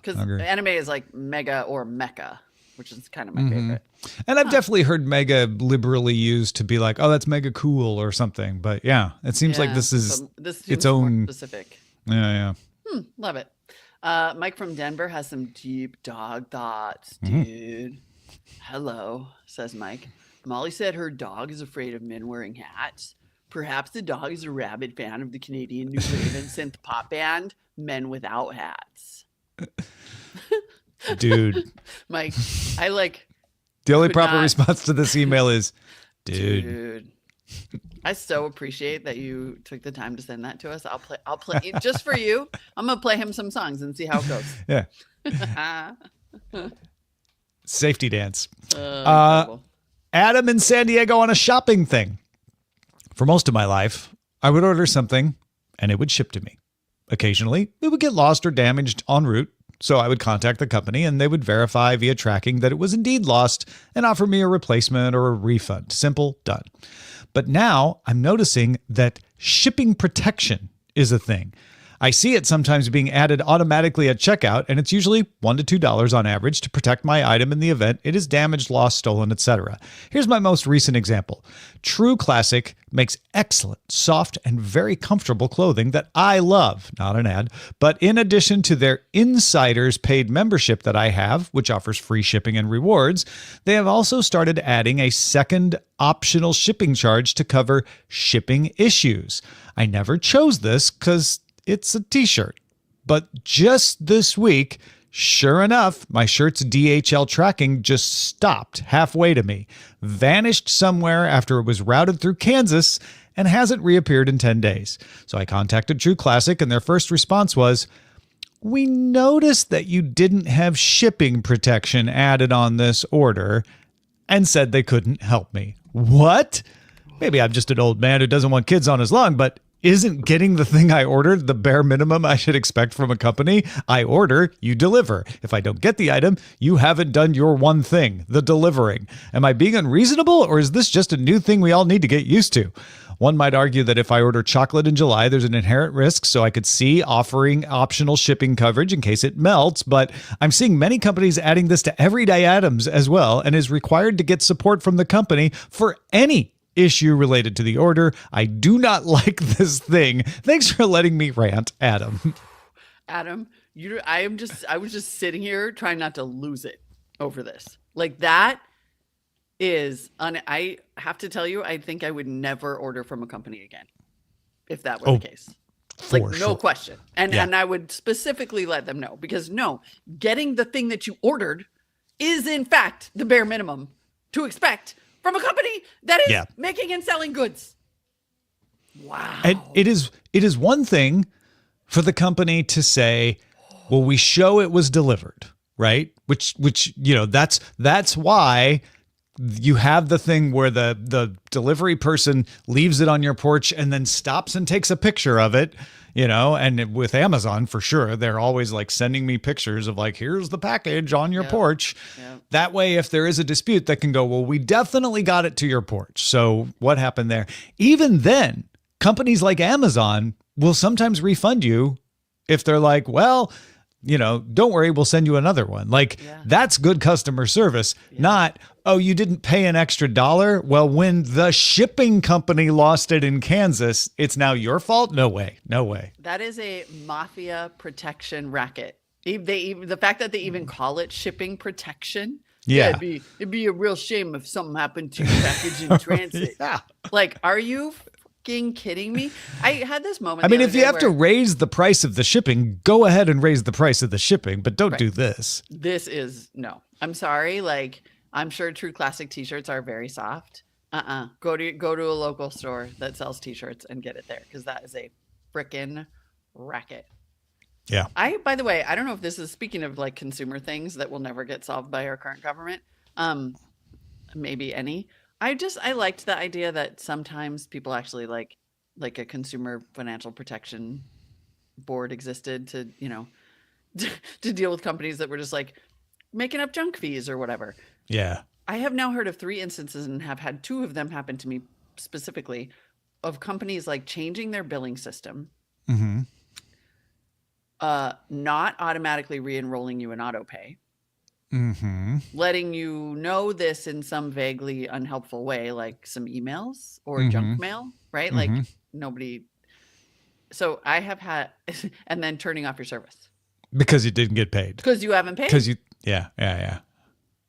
Speaker 3: because
Speaker 2: Agree.
Speaker 3: anime is like mega or mecha, which is kind of my
Speaker 2: Mm-hmm.
Speaker 3: favorite.
Speaker 2: And I've definitely heard mega liberally used to be like, oh, that's mega cool or something. But yeah, it seems like
Speaker 3: Yeah,
Speaker 2: this is
Speaker 3: but this
Speaker 2: its
Speaker 3: seems more
Speaker 2: own.
Speaker 3: specific.
Speaker 2: Yeah.
Speaker 3: Love it. Mike from Denver has some deep dog thoughts,
Speaker 2: Mm-hmm.
Speaker 3: dude. Hello, says Mike. Molly said her dog is afraid of men wearing hats. Perhaps the dog is a rabid fan of the Canadian New Raven synth pop band Men Without Hats.
Speaker 2: Dude.
Speaker 3: Mike, I like,
Speaker 2: The only
Speaker 3: Could
Speaker 2: proper
Speaker 3: not-
Speaker 2: response to this email is, dude.
Speaker 3: dude. I so appreciate that you took the time to send that to us. I'll play just for you. I'm gonna play him some songs and see how it goes.
Speaker 2: Yeah. Safety dance.
Speaker 3: Incredible.
Speaker 2: Adam in San Diego on a shopping thing. For most of my life, I would order something and it would ship to me. Occasionally, it would get lost or damaged en route, so I would contact the company and they would verify via tracking that it was indeed lost and offer me a replacement or a refund. Simple, done. But now I'm noticing that shipping protection is a thing. I see it sometimes being added automatically at checkout, and it's usually $1 to $2 on average to protect my item in the event it is damaged, lost, stolen, etc. Here's my most recent example. True Classic makes excellent, soft, and very comfortable clothing that I love, not an ad, but in addition to their Insiders paid membership that I have, which offers free shipping and rewards, they have also started adding a second optional shipping charge to cover shipping issues. I never chose this because it's a t-shirt, but just this week, sure enough, my shirt's DHL tracking just stopped halfway to me, vanished somewhere after it was routed through Kansas, and hasn't reappeared in 10 days. So I contacted True Classic, and their first response was, "We noticed that you didn't have shipping protection added on this order," and said they couldn't help me. What? Maybe I'm just an old man who doesn't want kids on his lawn, but isn't getting the thing I ordered the bare minimum I should expect from a company? I order, you deliver. If I don't get the item, you haven't done your one thing, the delivering. Am I being unreasonable, or is this just a new thing we all need to get used to? One might argue that if I order chocolate in July, there's an inherent risk, so I could see offering optional shipping coverage in case it melts, but I'm seeing many companies adding this to everyday items as well, and is required to get support from the company for any issue related to the order. I do not like this thing. Thanks for letting me rant, Adam.
Speaker 3: Adam, I was just sitting here trying not to lose it over this. Like that is, I have to tell you, I think I would never order from a company again if that were the case. Like no
Speaker 2: sure.
Speaker 3: question. And I would specifically let them know, because no, getting the thing that you ordered is in fact the bare minimum to expect from a company that is making and selling goods. Wow.
Speaker 2: And it is one thing for the company to say, well, we show it was delivered, right? Which that's why you have the thing where the delivery person leaves it on your porch and then stops and takes a picture of it, and with Amazon, for sure, they're always like sending me pictures of like, here's the package on your porch. Yep. That way, if there is a dispute, that can go, well, we definitely got it to your porch. So what happened there? Even then, companies like Amazon will sometimes refund you if they're like, well, don't worry, we'll send you another one. Like, that's good customer service, not, oh, you didn't pay an extra $1. Well, when the shipping company lost it in Kansas, it's now your fault? No way. No way.
Speaker 3: That is a mafia protection racket. The fact that they even call it shipping protection.
Speaker 2: Yeah.
Speaker 3: It'd be a real shame if something happened to your package in transit. Like, are you kidding me? I had this moment.
Speaker 2: I mean, if you have to raise the price of the shipping, go ahead and raise the price of the shipping, but don't do this.
Speaker 3: This is no. I'm sorry. Like, I'm sure True Classic t-shirts are very soft. Go to a local store that sells t-shirts and get it there, because that is a frickin' racket.
Speaker 2: Yeah.
Speaker 3: By the way, I don't know if this is, speaking of like consumer things that will never get solved by our current government. Maybe any. I liked the idea that sometimes people actually like a consumer financial protection board existed to, to deal with companies that were just like making up junk fees or whatever.
Speaker 2: Yeah.
Speaker 3: I have now heard of 3 instances, and have had 2 of them happen to me specifically, of companies like changing their billing system, not automatically re-enrolling you in autopay, letting you know this in some vaguely unhelpful way, like some emails or junk mail, right? Like nobody. So I have had, and then turning off your service
Speaker 2: because you didn't get paid,
Speaker 3: because you haven't paid.
Speaker 2: Because yeah.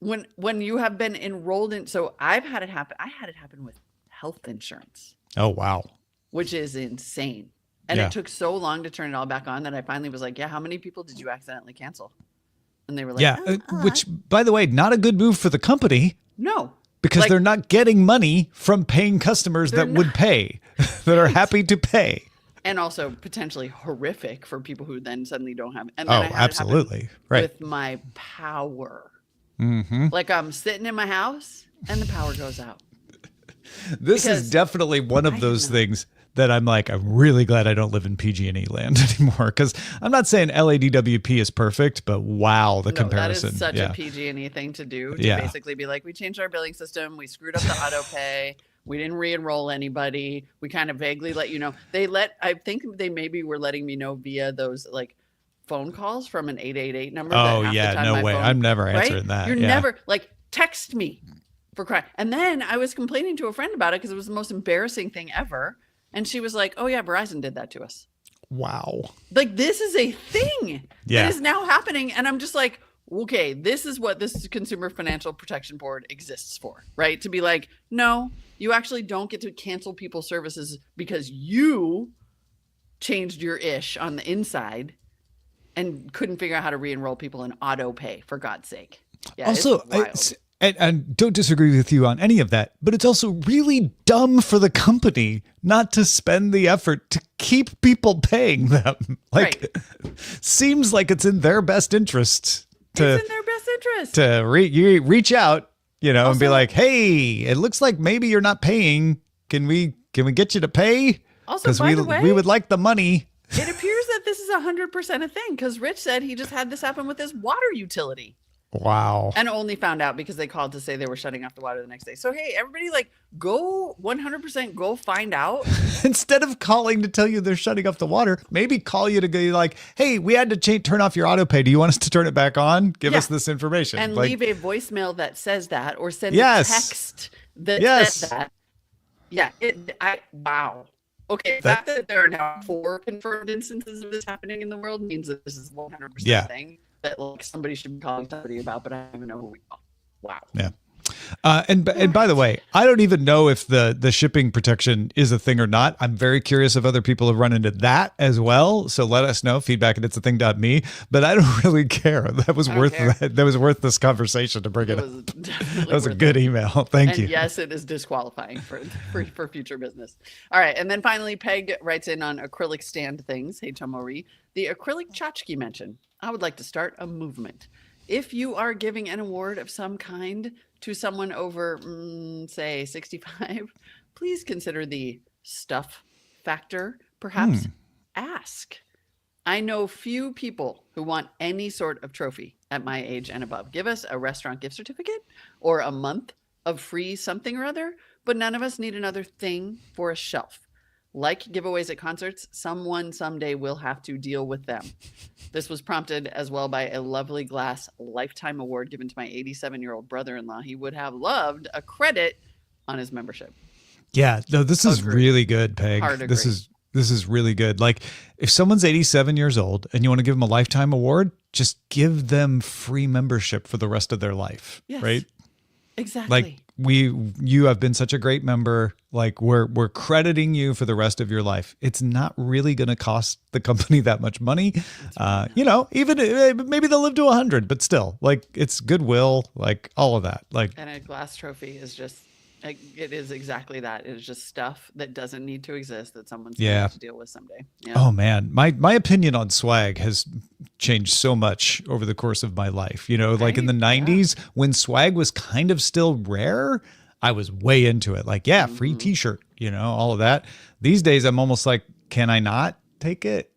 Speaker 3: When you have been enrolled in, so I've had it happen. I had it happen with health insurance.
Speaker 2: Oh wow,
Speaker 3: which is insane. And it took so long to turn it all back on that I finally was like, how many people did you accidentally cancel? And they were like,
Speaker 2: which, by the way, not a good move for the company.
Speaker 3: No.
Speaker 2: Because they're not getting money from paying customers that would pay, that are happy to pay.
Speaker 3: And also potentially horrific for people who then suddenly don't have. And then I had
Speaker 2: absolutely. Right.
Speaker 3: With my power. Like I'm sitting in my house and the power goes out.
Speaker 2: This is definitely one of those things that I'm like, I'm really glad I don't live in PG&E land anymore, because I'm not saying LADWP is perfect, but wow, the comparison.
Speaker 3: That is such a PG&E thing to do, to basically be like, we changed our billing system, we screwed up the auto pay, We didn't re-enroll anybody. We kind of vaguely let you know. I think they maybe were letting me know via those like phone calls from an 888 number.
Speaker 2: Oh,
Speaker 3: that half
Speaker 2: yeah,
Speaker 3: the time
Speaker 2: no
Speaker 3: my
Speaker 2: way.
Speaker 3: phone-
Speaker 2: I'm never
Speaker 3: right?
Speaker 2: answering that.
Speaker 3: You're
Speaker 2: Yeah.
Speaker 3: never like text me for crying. And then I was complaining to a friend about it because it was the most embarrassing thing ever. And she was like, "Oh yeah, Verizon did that to us."
Speaker 2: Wow.
Speaker 3: Like this is a thing
Speaker 2: Yeah.
Speaker 3: that is now happening, and I'm just like, okay, this is what this Consumer Financial Protection Board exists for, right? To be like, no, you actually don't get to cancel people's services because you changed your ish on the inside and couldn't figure out how to re-enroll people in auto pay, for God's sake. Yeah,
Speaker 2: Also,
Speaker 3: it's wild.
Speaker 2: and don't disagree with you on any of that, but it's also really dumb for the company not to spend the effort to keep people paying them. Like, seems like it's in their best interest to
Speaker 3: It's in their best interest.
Speaker 2: you reach out, and be
Speaker 3: Also-
Speaker 2: like, hey, it looks like maybe you're not paying. Can we get you to pay?
Speaker 3: Also, by
Speaker 2: we
Speaker 3: the way-
Speaker 2: we would like the money.
Speaker 3: It appears that this is 100% a thing because Rich said he just had this happen with his water utility.
Speaker 2: Wow.
Speaker 3: And only found out because they called to say they were shutting off the water the next day. So, hey, everybody, like, go 100% go find out.
Speaker 2: Instead of calling to tell you they're shutting off the water, maybe call you to go like, hey, we had to turn off your auto pay. Do you want us to turn it back on? Give
Speaker 3: Yeah.
Speaker 2: us this information.
Speaker 3: And
Speaker 2: Like,
Speaker 3: leave a voicemail that says that or send
Speaker 2: Yes.
Speaker 3: a text that
Speaker 2: Yes.
Speaker 3: says that. Yeah. Wow. Okay. The
Speaker 2: That-
Speaker 3: fact that there are now 4 confirmed instances of this happening in the world means that this is 100%
Speaker 2: Yeah.
Speaker 3: thing that like somebody should be calling somebody about, but I don't even know who we call. Wow.
Speaker 2: yeah. And by the way, I don't even know if the shipping protection is a thing or not. I'm very curious if other people have run into that as well. So let us know, feedback@itsathing.me. But I don't really care. That was
Speaker 3: I don't
Speaker 2: worth
Speaker 3: care.
Speaker 2: that was worth this conversation to bring it
Speaker 3: It
Speaker 2: up.
Speaker 3: was definitely
Speaker 2: That was a
Speaker 3: worth
Speaker 2: good
Speaker 3: it.
Speaker 2: email. Thank
Speaker 3: And
Speaker 2: you.
Speaker 3: yes, it is disqualifying for future business. All right. And then finally, Peg writes in on acrylic stand things. Hey, Tomori. The acrylic tchotchke mention. I would like to start a movement. If you are giving an award of some kind to someone over, say, 65, please consider the stuff factor. Perhaps ask. I know few people who want any sort of trophy at my age and above. Give us a restaurant gift certificate or a month of free something or other, but none of us need another thing for a shelf. Like giveaways at concerts, someone someday will have to deal with them. This was prompted as well by a lovely glass lifetime award given to my 87-year-old brother-in-law. He would have loved a credit on his membership.
Speaker 2: Yeah, no, this is
Speaker 3: Agreed.
Speaker 2: really good, Peg.
Speaker 3: Hard
Speaker 2: This
Speaker 3: agree.
Speaker 2: is really good. Like, if someone's 87 years old and you want to give them a lifetime award, just give them free membership for the rest of their life,
Speaker 3: Yes.
Speaker 2: right?
Speaker 3: Exactly.
Speaker 2: Like you have been such a great member. Like we're crediting you for the rest of your life. It's not really going to cost the company that much money. Even maybe they'll live to 100, but still, like it's goodwill, like all of that. Like,
Speaker 3: And a glass trophy is just, like, it is exactly that. It is just stuff that doesn't need to exist that someone's going to
Speaker 2: Yeah.
Speaker 3: have to deal with someday. Yeah.
Speaker 2: oh man, my opinion on swag has changed so much over the course of my life. Like in the
Speaker 3: Right,
Speaker 2: 90s when swag was kind of still rare, I was way into it. Like, yeah, free t-shirt, all of that. These days I'm almost like, can I not take it?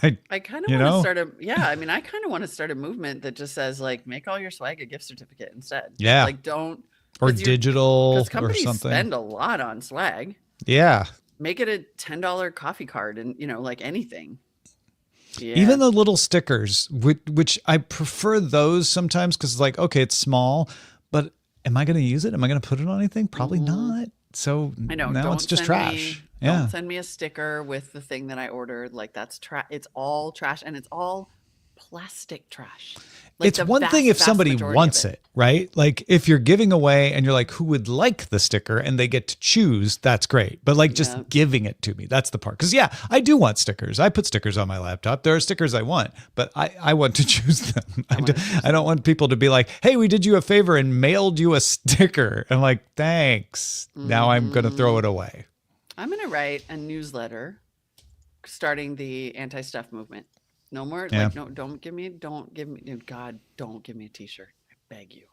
Speaker 3: I kind of
Speaker 2: you
Speaker 3: want to
Speaker 2: know?
Speaker 3: start I kind of want to start a movement that just says, like, make all your swag a gift certificate instead.
Speaker 2: Yeah.
Speaker 3: Like, don't.
Speaker 2: Or
Speaker 3: 'cause you're-
Speaker 2: digital
Speaker 3: Because
Speaker 2: or
Speaker 3: companies
Speaker 2: something.
Speaker 3: spend a lot on swag.
Speaker 2: Yeah.
Speaker 3: Make it a $10 coffee card and, like anything. Yeah.
Speaker 2: Even the little stickers, which I prefer those sometimes because it's like, okay, it's small, but am I going to use it? Am I going to put it on anything? Probably not. So
Speaker 3: I know.
Speaker 2: now
Speaker 3: don't
Speaker 2: it's just
Speaker 3: send
Speaker 2: trash.
Speaker 3: Me,
Speaker 2: Yeah.
Speaker 3: Don't send me a sticker with the thing that I ordered. Like, that's trash. It's all trash, and it's all plastic trash. Like,
Speaker 2: It's
Speaker 3: the
Speaker 2: one thing if
Speaker 3: vast
Speaker 2: somebody
Speaker 3: majority of
Speaker 2: wants it, right? Like if you're giving away and you're like, who would like the sticker and they get to choose, that's great. But like just
Speaker 3: Yeah.
Speaker 2: giving it to me, that's the part. Because yeah, I do want stickers. I put stickers on my laptop. There are stickers I want, but I want to choose them. I don't want people to be like, hey, we did you a favor and mailed you a sticker. I'm like, thanks. Now I'm going to throw it away.
Speaker 3: I'm going to write a newsletter starting the anti-stuff movement. No more,
Speaker 2: Yeah.
Speaker 3: like, no, don't give me, God, don't give me a t-shirt. I beg you.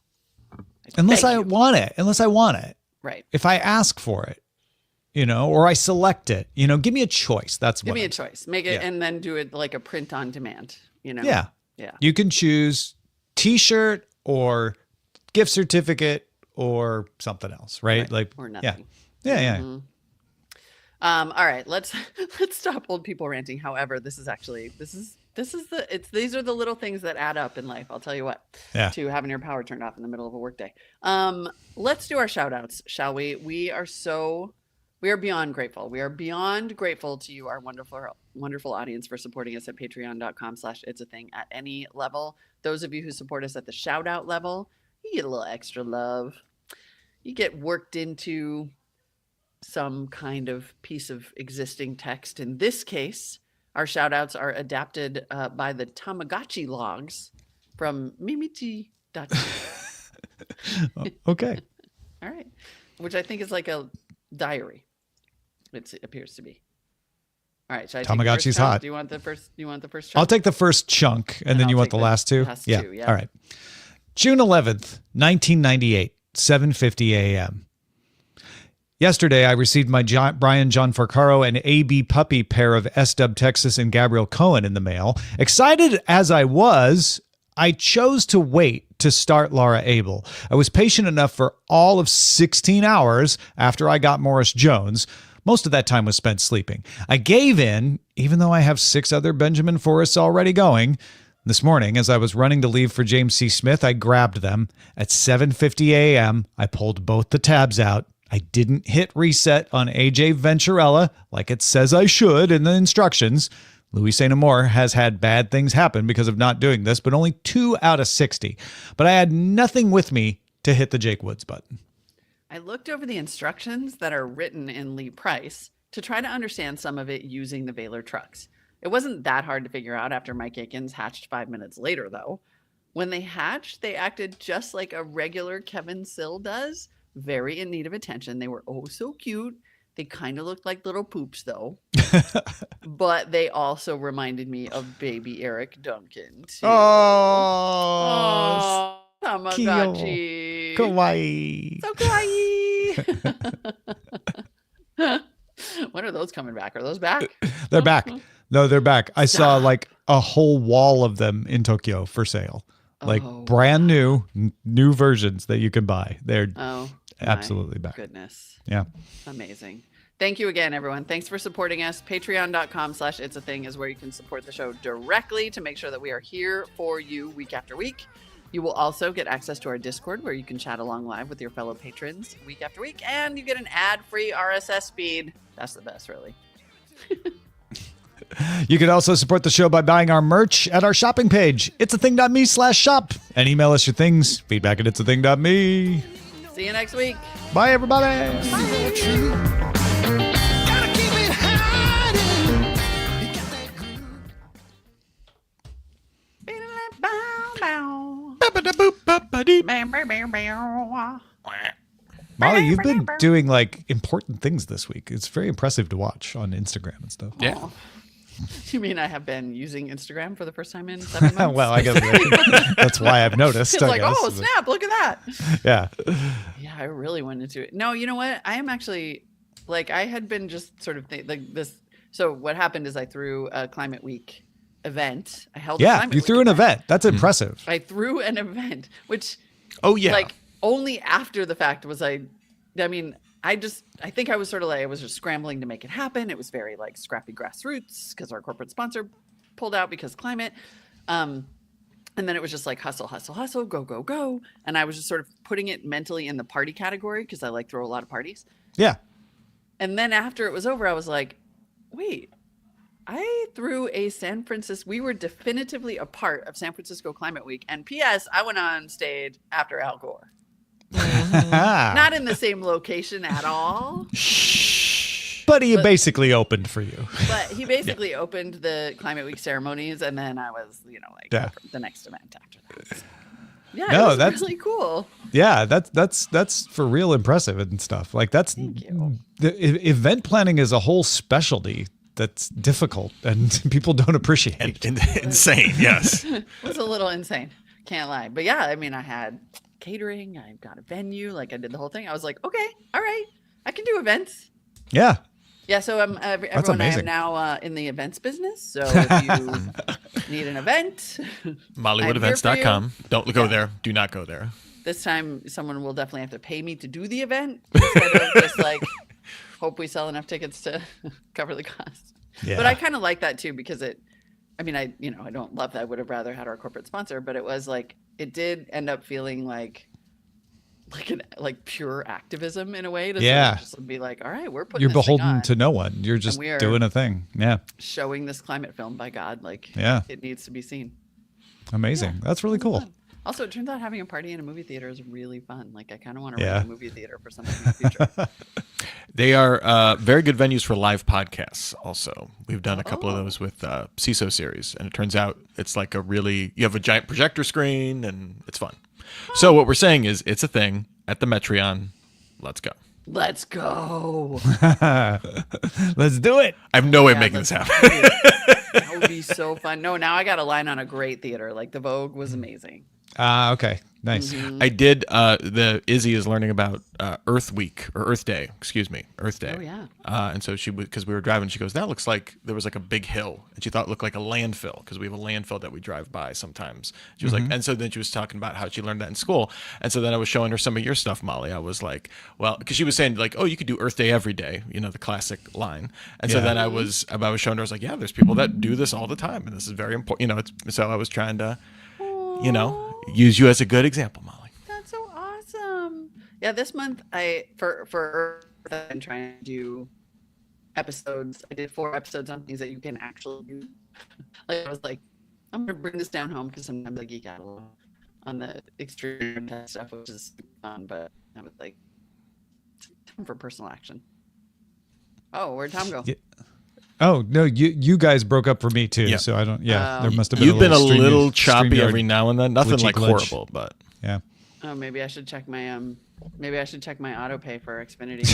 Speaker 2: Unless
Speaker 3: beg
Speaker 2: I
Speaker 3: you.
Speaker 2: want it.
Speaker 3: Right.
Speaker 2: If I ask for it, or I select it, give me a choice. That's
Speaker 3: Give
Speaker 2: what
Speaker 3: me a
Speaker 2: I'm-
Speaker 3: choice. Make it,
Speaker 2: Yeah.
Speaker 3: and then do it like a print on demand,
Speaker 2: Yeah.
Speaker 3: Yeah.
Speaker 2: You can choose t-shirt or gift certificate or something else, right?
Speaker 3: Right.
Speaker 2: Like,
Speaker 3: Or
Speaker 2: yeah,
Speaker 3: nothing.
Speaker 2: Yeah, yeah.
Speaker 3: All right, let's stop old people ranting. However, these are the little things that add up in life. I'll tell you what.
Speaker 2: Yeah.
Speaker 3: To having your power turned off in the middle of a workday. Let's do our shout outs, shall we? We are beyond grateful. We are beyond grateful to you, our wonderful audience, for supporting us at patreon.com/itsatthing at any level. Those of you who support us at the shout out level, you get a little extra love. You get worked into some kind of piece of existing text. In this case, our shout outs are adapted by the Tamagotchi logs from Mimichi.com.
Speaker 2: Okay.
Speaker 3: All right. Which I think is like a diary. It appears to be. All right. Should I take the first
Speaker 2: Tamagotchi's
Speaker 3: chunk?
Speaker 2: hot.
Speaker 3: Do you want the first chunk?
Speaker 2: I'll take the first chunk, and then
Speaker 3: I'll
Speaker 2: you want
Speaker 3: take
Speaker 2: the last two?
Speaker 3: last two, yeah.
Speaker 2: All right. June 11th, 1998, 7:50 a.m. Yesterday, I received my Brian John Farcaro and AB Puppy pair of S-Dub Texas and Gabrielle Cohen in the mail. Excited as I was, I chose to wait to start Laura Abel. I was patient enough for all of 16 hours after I got Morris Jones. Most of that time was spent sleeping. I gave in, even though I have 6 other Benjamin Forrests already going. This morning, as I was running to leave for James C. Smith, I grabbed them. At 7:50 a.m., I pulled both the tabs out. I didn't hit reset on AJ Venturella like it says I should in the instructions. Louis St. Amour has had bad things happen because of not doing this, but only 2 out of 60. But I had nothing with me to hit the Jake Woods button.
Speaker 3: I looked over the instructions that are written in Lee Price to try to understand some of it using the Baylor trucks. It wasn't that hard to figure out after Mike Akins hatched 5 minutes later, though. When they hatched, they acted just like a regular Kevin Sill does, very in need of attention. They were oh so cute. They kind of looked like little poops, though. But they also reminded me of baby Eric Duncan, too.
Speaker 2: Oh,
Speaker 3: Tamagotchi.
Speaker 2: kawaii.
Speaker 3: So kawaii. When are those coming back? Are those back?
Speaker 2: They're back. No, they're back. I saw like a whole wall of them in Tokyo for sale. Like brand new versions that you can buy. They're absolutely back.
Speaker 3: Goodness.
Speaker 2: Yeah.
Speaker 3: Amazing. Thank you again, everyone. Thanks for supporting us. Patreon.com/itsatthing is where you can support the show directly to make sure that we are here for you week after week. You will also get access to our Discord where you can chat along live with your fellow patrons week after week, and you get an ad-free RSS feed. That's the best, really.
Speaker 2: You can also support the show by buying our merch at our shopping page, itsathing.me/shop, and email us your things, feedback@itsathing.me.
Speaker 3: See you next week.
Speaker 2: Bye, everybody.
Speaker 4: True. Gotta keep it hiding. You got that groove.
Speaker 2: Molly, you've been doing like important things this week. It's very impressive to watch on Instagram and stuff.
Speaker 1: Yeah.
Speaker 3: You mean I have been using Instagram for the first time in 7 months?
Speaker 2: Well, I guess that's why I've noticed.
Speaker 3: It's
Speaker 2: I
Speaker 3: like,
Speaker 2: guess.
Speaker 3: oh, snap, look at that.
Speaker 2: Yeah.
Speaker 3: Yeah, I really went into it. No, you know what? I am actually, like, I had been just sort of like this. So what happened is I threw a Climate Week event. I held a
Speaker 2: Yeah,
Speaker 3: Climate
Speaker 2: you
Speaker 3: Week
Speaker 2: threw an event. That's impressive.
Speaker 3: I threw an event, which,
Speaker 1: Oh yeah.
Speaker 3: like, only after the fact was I mean, I think I was sort of like, I was just scrambling to make it happen. It was very like scrappy grassroots because our corporate sponsor pulled out because climate. And then it was just like hustle, hustle, hustle, go, go, go. And I was just sort of putting it mentally in the party category because I like throw a lot of parties.
Speaker 2: Yeah.
Speaker 3: And then after it was over, I was like, wait, I threw a we were definitively a part of San Francisco Climate Week. And P.S., I went on stage after Al Gore. Not in the same location at all.
Speaker 2: But he basically opened for you.
Speaker 3: But he basically opened the Climate Week ceremonies, and then I was, like the next event after that. So, yeah,
Speaker 2: No,
Speaker 3: it was
Speaker 2: that's-
Speaker 3: really cool.
Speaker 2: Yeah, that's for real impressive and stuff. Like that's
Speaker 3: Thank you.
Speaker 2: the event planning is a whole specialty that's difficult and people don't appreciate.
Speaker 1: Insane. Yes.
Speaker 3: It was a little insane. Can't lie. But yeah, I mean, I had catering. I got a venue. Like I did the whole thing. I was like, okay, all right, I can do events.
Speaker 2: Yeah.
Speaker 3: Yeah, so everyone, I
Speaker 2: amazing.
Speaker 3: am now in the events business. So if you need an event,
Speaker 1: MollywoodEvents.com. Don't go there. Do not go there.
Speaker 3: this time someone will definitely have to pay me to do the event instead of just like hope we sell enough tickets to cover the cost.
Speaker 2: Yeah.
Speaker 3: But I kind of like that too, because I don't love that. I would have rather had our corporate sponsor, but it was like, it did end up feeling like pure activism in a way to sort of just be like, all right, we're putting
Speaker 2: You're
Speaker 3: this thing
Speaker 2: beholden
Speaker 3: on,
Speaker 2: to no one. You're just
Speaker 3: we are
Speaker 2: doing a thing. Yeah.
Speaker 3: showing this climate film, by God, like
Speaker 2: Yeah.
Speaker 3: it needs to be seen.
Speaker 2: Amazing. That's really cool.
Speaker 3: Fun. Also, it turns out having a party in a movie theater is really fun. Like, I kind of want to
Speaker 2: Yeah.
Speaker 3: rent a movie theater for something in the future.
Speaker 1: They are very good venues for live podcasts. Also, we've done a couple of those with CISO series, and it turns out it's like you have a giant projector screen, and it's fun. So what we're saying is, it's a thing at the Metreon. Let's go.
Speaker 3: Let's go.
Speaker 2: Let's do it.
Speaker 1: I have no way of
Speaker 3: Yeah,
Speaker 1: making this
Speaker 3: let's
Speaker 1: happen.
Speaker 3: do it. That would be so fun. No, now I got a line on a great theater. Like, the Vogue was amazing.
Speaker 2: Okay. Nice.
Speaker 1: I did. The Izzy is learning about Earth Week or Earth Day. Excuse me, Earth Day.
Speaker 3: Oh, yeah.
Speaker 1: And so because we were driving, she goes, "That looks like there was like a big hill," and she thought it looked like a landfill because we have a landfill that we drive by sometimes. She was like, and so then she was talking about how she learned that in school, and so then I was showing her some of your stuff, Molly. I was like, well, because she was saying like, "Oh, you could do Earth Day every day," the classic line, and so
Speaker 2: Yeah.
Speaker 1: then I was showing her, I was like, "Yeah, there's people that do this all the time, and this is very important." So I was trying to, use you as a good example, Molly.
Speaker 3: That's so awesome. Yeah, this month for Earth, I'm trying to do episodes. I did 4 episodes on things that you can actually do. Like, I was like, I'm gonna bring this down home because sometimes I geek out a little on the extreme test stuff, which is fun. But I was like, time for personal action. Oh, where'd Tom go?
Speaker 2: Yeah. Oh no, you guys broke up for me too.
Speaker 1: Yeah.
Speaker 2: So I don't. Yeah, there must have been.
Speaker 1: You've been a
Speaker 2: Stream-
Speaker 1: little choppy
Speaker 2: StreamYard
Speaker 1: every now and then. Nothing
Speaker 2: glitchy
Speaker 1: like
Speaker 2: glitch.
Speaker 1: horrible, but
Speaker 2: Yeah.
Speaker 3: Oh, maybe I should check my auto pay for Xfinity.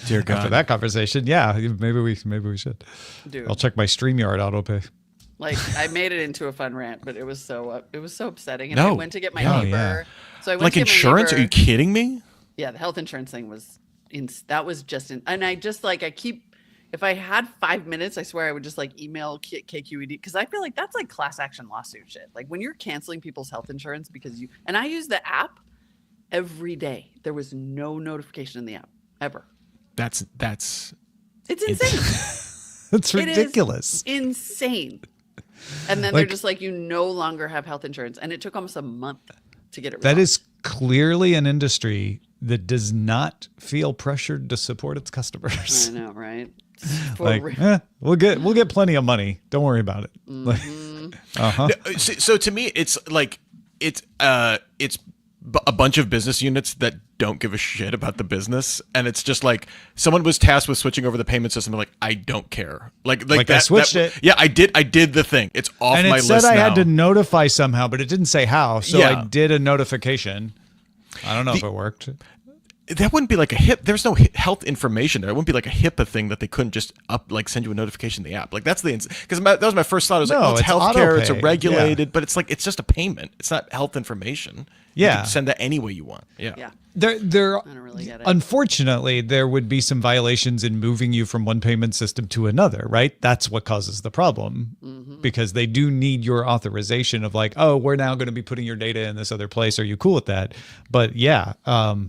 Speaker 1: dear
Speaker 2: After
Speaker 1: God.
Speaker 2: that conversation, yeah, maybe we should.
Speaker 3: Dude,
Speaker 2: I'll check my StreamYard autopay.
Speaker 3: like, I made it into a fun rant, but it was so upsetting. And
Speaker 1: No.
Speaker 3: I went to get my
Speaker 2: Oh,
Speaker 3: neighbor.
Speaker 2: yeah.
Speaker 3: So I went
Speaker 1: Like
Speaker 3: to get my
Speaker 1: insurance? Are
Speaker 3: neighbor-
Speaker 1: you kidding me?
Speaker 3: Yeah, the health insurance thing was that was just and I just like if I had 5 minutes, I swear I would just like email KQED, because I feel like that's like class action lawsuit shit. Like, when you're canceling people's health insurance because and I use the app every day. There was no notification in the app ever.
Speaker 1: That's
Speaker 3: It's insane.
Speaker 2: That's
Speaker 3: It is
Speaker 2: ridiculous.
Speaker 3: insane. And then they're
Speaker 2: Like-
Speaker 3: just like, you no longer have health insurance, and it took almost a month to get it.
Speaker 2: That
Speaker 3: resolved.
Speaker 2: is clearly an industry that does not feel pressured to support its customers.
Speaker 3: I know, right?
Speaker 2: Like, we'll get plenty of money. Don't worry about it. Like, uh-huh.
Speaker 1: so to me, it's like it's a bunch of business units that don't give a shit about the business, and it's just like someone was tasked with switching over the payment system. And like, I don't care. Like
Speaker 2: Like, I switched it.
Speaker 1: Yeah, I did the thing. It's off
Speaker 2: And
Speaker 1: my
Speaker 2: it said
Speaker 1: list
Speaker 2: I
Speaker 1: now.
Speaker 2: had to notify somehow, but it didn't say how. So
Speaker 1: Yeah.
Speaker 2: I did a notification. I don't know if it worked.
Speaker 1: That wouldn't be like a HIP. There's no health information there. It wouldn't be like a HIPAA thing that they couldn't just send you a notification in the app. Like, that's because that was my first thought. I was
Speaker 2: No,
Speaker 1: like, oh, it's
Speaker 2: it's
Speaker 1: healthcare. It's a
Speaker 2: autopay.
Speaker 1: regulated, but it's like it's just a payment. It's not health information. You
Speaker 2: Yeah.
Speaker 1: can send that any way you want. Yeah.
Speaker 3: Yeah.
Speaker 2: There,
Speaker 3: I don't really get it.
Speaker 2: unfortunately, there would be some violations in moving you from one payment system to another, right? That's what causes the problem, because they do need your authorization of like, oh, we're now going to be putting your data in this other place. Are you cool with that? But yeah,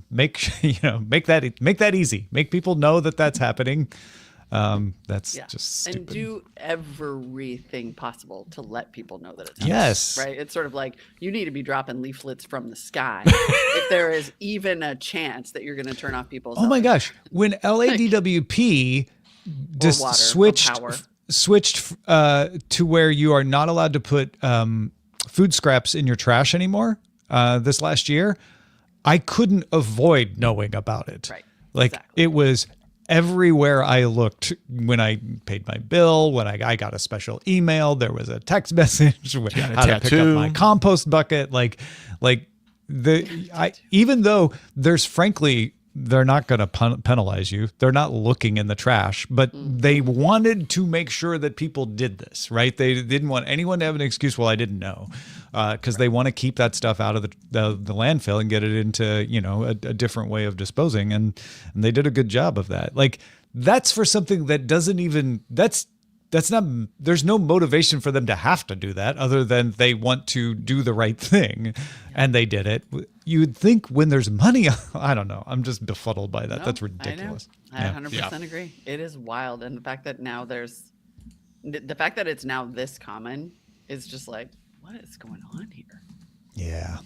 Speaker 2: make that easy. Make people know that that's happening. That's
Speaker 3: Yeah.
Speaker 2: just
Speaker 3: And
Speaker 2: stupid.
Speaker 3: do everything possible to let people know that it's happening.
Speaker 2: Yes.
Speaker 3: Right? It's sort of like, you need to be dropping leaflets from the sky if there is even a chance that you're going to turn off people's
Speaker 2: Oh my
Speaker 3: health
Speaker 2: gosh! When LADWP just
Speaker 3: water, or
Speaker 2: switched
Speaker 3: power.
Speaker 2: to where you are not allowed to put food scraps in your trash anymore this last year, I couldn't avoid knowing about it.
Speaker 3: Right.
Speaker 2: Like,
Speaker 3: Exactly.
Speaker 2: it was everywhere I looked. When I paid my bill, when I got a special email, there was a text message with
Speaker 1: got a
Speaker 2: how to pick up
Speaker 1: tattoo.
Speaker 2: my compost bucket. Even though there's frankly, they're not going to penalize you. They're not looking in the trash, but they wanted to make sure that people did this, right? They didn't want anyone to have an excuse. Well, I didn't know, because they want to keep that stuff out of the landfill and get it into, a different way of disposing. And they did a good job of that. Like, that's for something that doesn't even, that's that's not, there's no motivation for them to have to do that other than they want to do the right thing and they did it. You'd think when there's money, I don't know. I'm just befuddled by that.
Speaker 3: No,
Speaker 2: That's ridiculous.
Speaker 3: I
Speaker 2: Yeah.
Speaker 3: 100% agree. It is wild. And the fact that now the fact that it's now this common is just like, what is going on here?
Speaker 2: Yeah.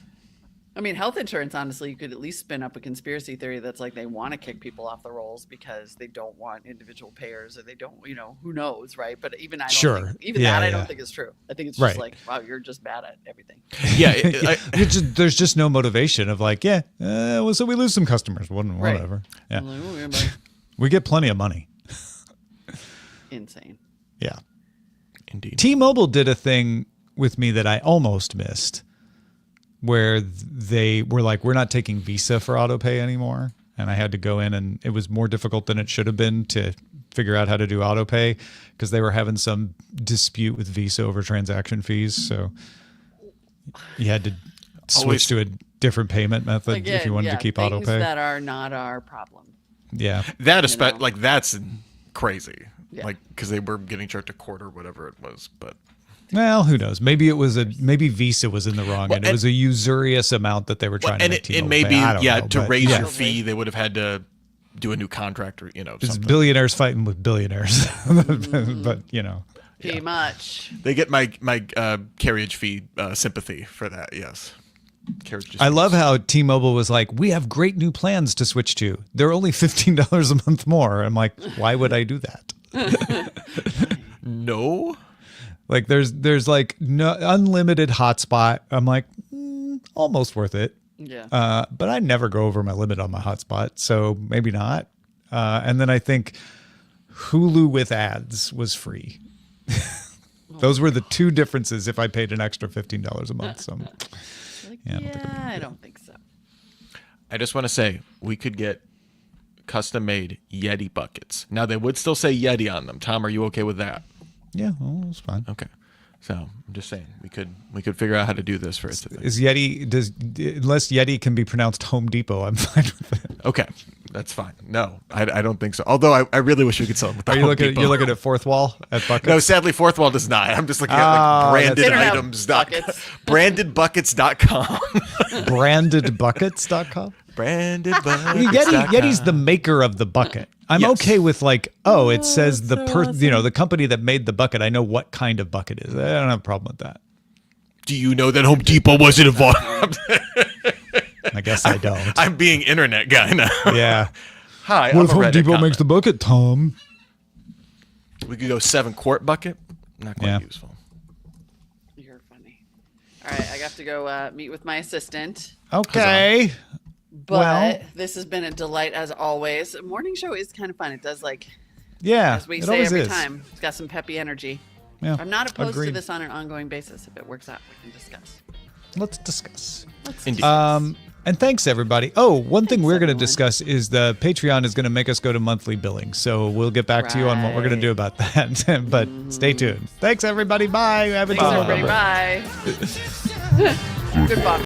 Speaker 3: I mean, health insurance, honestly, you could at least spin up a conspiracy theory that's like they want to kick people off the rolls because they don't want individual payers or they don't, who knows, right? But even I don't
Speaker 2: Sure.
Speaker 3: think, even
Speaker 2: Yeah,
Speaker 3: that I
Speaker 2: yeah.
Speaker 3: don't think is true. I think it's just
Speaker 2: Right.
Speaker 3: like, wow, you're just bad at everything.
Speaker 1: Yeah,
Speaker 2: There's just no motivation of like, well, so we lose some customers, whatever. Yeah.
Speaker 3: I'm like, oh, yeah, but
Speaker 2: We get plenty of money.
Speaker 3: insane.
Speaker 2: Yeah.
Speaker 1: indeed.
Speaker 2: T-Mobile did a thing with me that I almost missed where they were like, we're not taking Visa for autopay anymore. And I had to go in and it was more difficult than it should have been to figure out how to do autopay because they were having some dispute with Visa over transaction fees. So you had to switch to a different payment method
Speaker 3: Again,
Speaker 2: if you wanted to keep
Speaker 3: things
Speaker 2: autopay.
Speaker 3: that are not our problem.
Speaker 2: Yeah.
Speaker 1: That
Speaker 3: know.
Speaker 1: like that's crazy.
Speaker 3: Yeah.
Speaker 1: Like because they were getting charged a quarter, whatever it was. But
Speaker 2: Well, who knows? Maybe maybe Visa was in the wrong and it was a usurious amount that they were trying to
Speaker 1: and
Speaker 2: make
Speaker 1: it
Speaker 2: T-Mobile
Speaker 1: may
Speaker 2: pay.
Speaker 1: be
Speaker 2: I don't know,
Speaker 1: to
Speaker 2: but
Speaker 1: raise
Speaker 2: yeah.
Speaker 1: your fee, they would have had to do a new contract or
Speaker 2: It's
Speaker 1: something.
Speaker 2: billionaires fighting with billionaires, but
Speaker 3: Pretty much.
Speaker 1: They get my carriage fee sympathy for that. Yes. Carriage
Speaker 2: I love how T-Mobile was like, we have great new plans to switch to. They're only $15 a month more. I'm like, why would I do that?
Speaker 1: No.
Speaker 2: Like there's like no unlimited hotspot. I'm like, almost worth it.
Speaker 3: Yeah.
Speaker 2: But I never go over my limit on my hotspot, so maybe not. And then I think Hulu with ads was free. Those were the two differences if I paid an extra $15 a month. So
Speaker 3: Like,
Speaker 2: yeah,
Speaker 3: I don't think so.
Speaker 1: I just want to say we could get custom-made Yeti buckets. Now they would still say Yeti on them. Tom, are you okay with that?
Speaker 2: yeah, well, it's fine.
Speaker 1: Okay. So I'm just saying we could figure out how to do this for it.
Speaker 2: Is Yeti unless Yeti can be pronounced Home Depot, I'm fine with it.
Speaker 1: Okay, that's fine. No, I don't think so. Although I really wish we could sell them with the
Speaker 2: Are you
Speaker 1: Home
Speaker 2: looking
Speaker 1: Depot.
Speaker 2: you're looking at Fourth Wall at Buckets?
Speaker 1: No, sadly, Fourth Wall does not. I'm just looking at
Speaker 2: Ah,
Speaker 1: like
Speaker 2: that's
Speaker 1: branded
Speaker 3: fine.
Speaker 1: items.
Speaker 3: Buckets.
Speaker 1: Brandedbuckets.com.
Speaker 2: Brandedbuckets.com?
Speaker 1: Branded
Speaker 2: Yeti's the maker of the bucket. I'm
Speaker 1: Yes.
Speaker 2: okay with like, it says the company that made the bucket. I know what kind of bucket it is. I don't have a problem with that.
Speaker 1: Do you know that Home Depot wasn't involved?
Speaker 2: I guess I don't.
Speaker 1: I'm being internet guy now.
Speaker 2: Yeah.
Speaker 1: Hi,
Speaker 2: What
Speaker 1: I'm
Speaker 2: if
Speaker 1: a
Speaker 2: Home
Speaker 1: Reddit
Speaker 2: Depot
Speaker 1: comment.
Speaker 2: makes the bucket, Tom?
Speaker 1: We could go 7-quart bucket. Not quite
Speaker 2: Yeah.
Speaker 1: useful.
Speaker 3: You're funny. All right, I have to go meet with my assistant.
Speaker 2: Okay.
Speaker 3: But
Speaker 2: Well-
Speaker 3: this has been a delight as always. Morning show is kind of fun. It does
Speaker 2: Yeah.
Speaker 3: as we
Speaker 2: it
Speaker 3: say
Speaker 2: always
Speaker 3: every
Speaker 2: is.
Speaker 3: time. It's got some peppy energy.
Speaker 2: Yeah.
Speaker 3: I'm not opposed to
Speaker 2: Agreed.
Speaker 3: this on an ongoing basis. If it works out, we can discuss.
Speaker 2: Let's discuss.
Speaker 1: Indeed.
Speaker 2: And thanks everybody. Oh, one thing
Speaker 3: Thanks,
Speaker 2: we're going to
Speaker 3: everyone.
Speaker 2: discuss is the Patreon is going to make us go to monthly billing. So we'll get back to you on what we're going to do about that. But stay tuned. Thanks everybody. Bye. Have a
Speaker 3: Thanks,
Speaker 2: good one.
Speaker 3: everybody. Bye. Goodbye.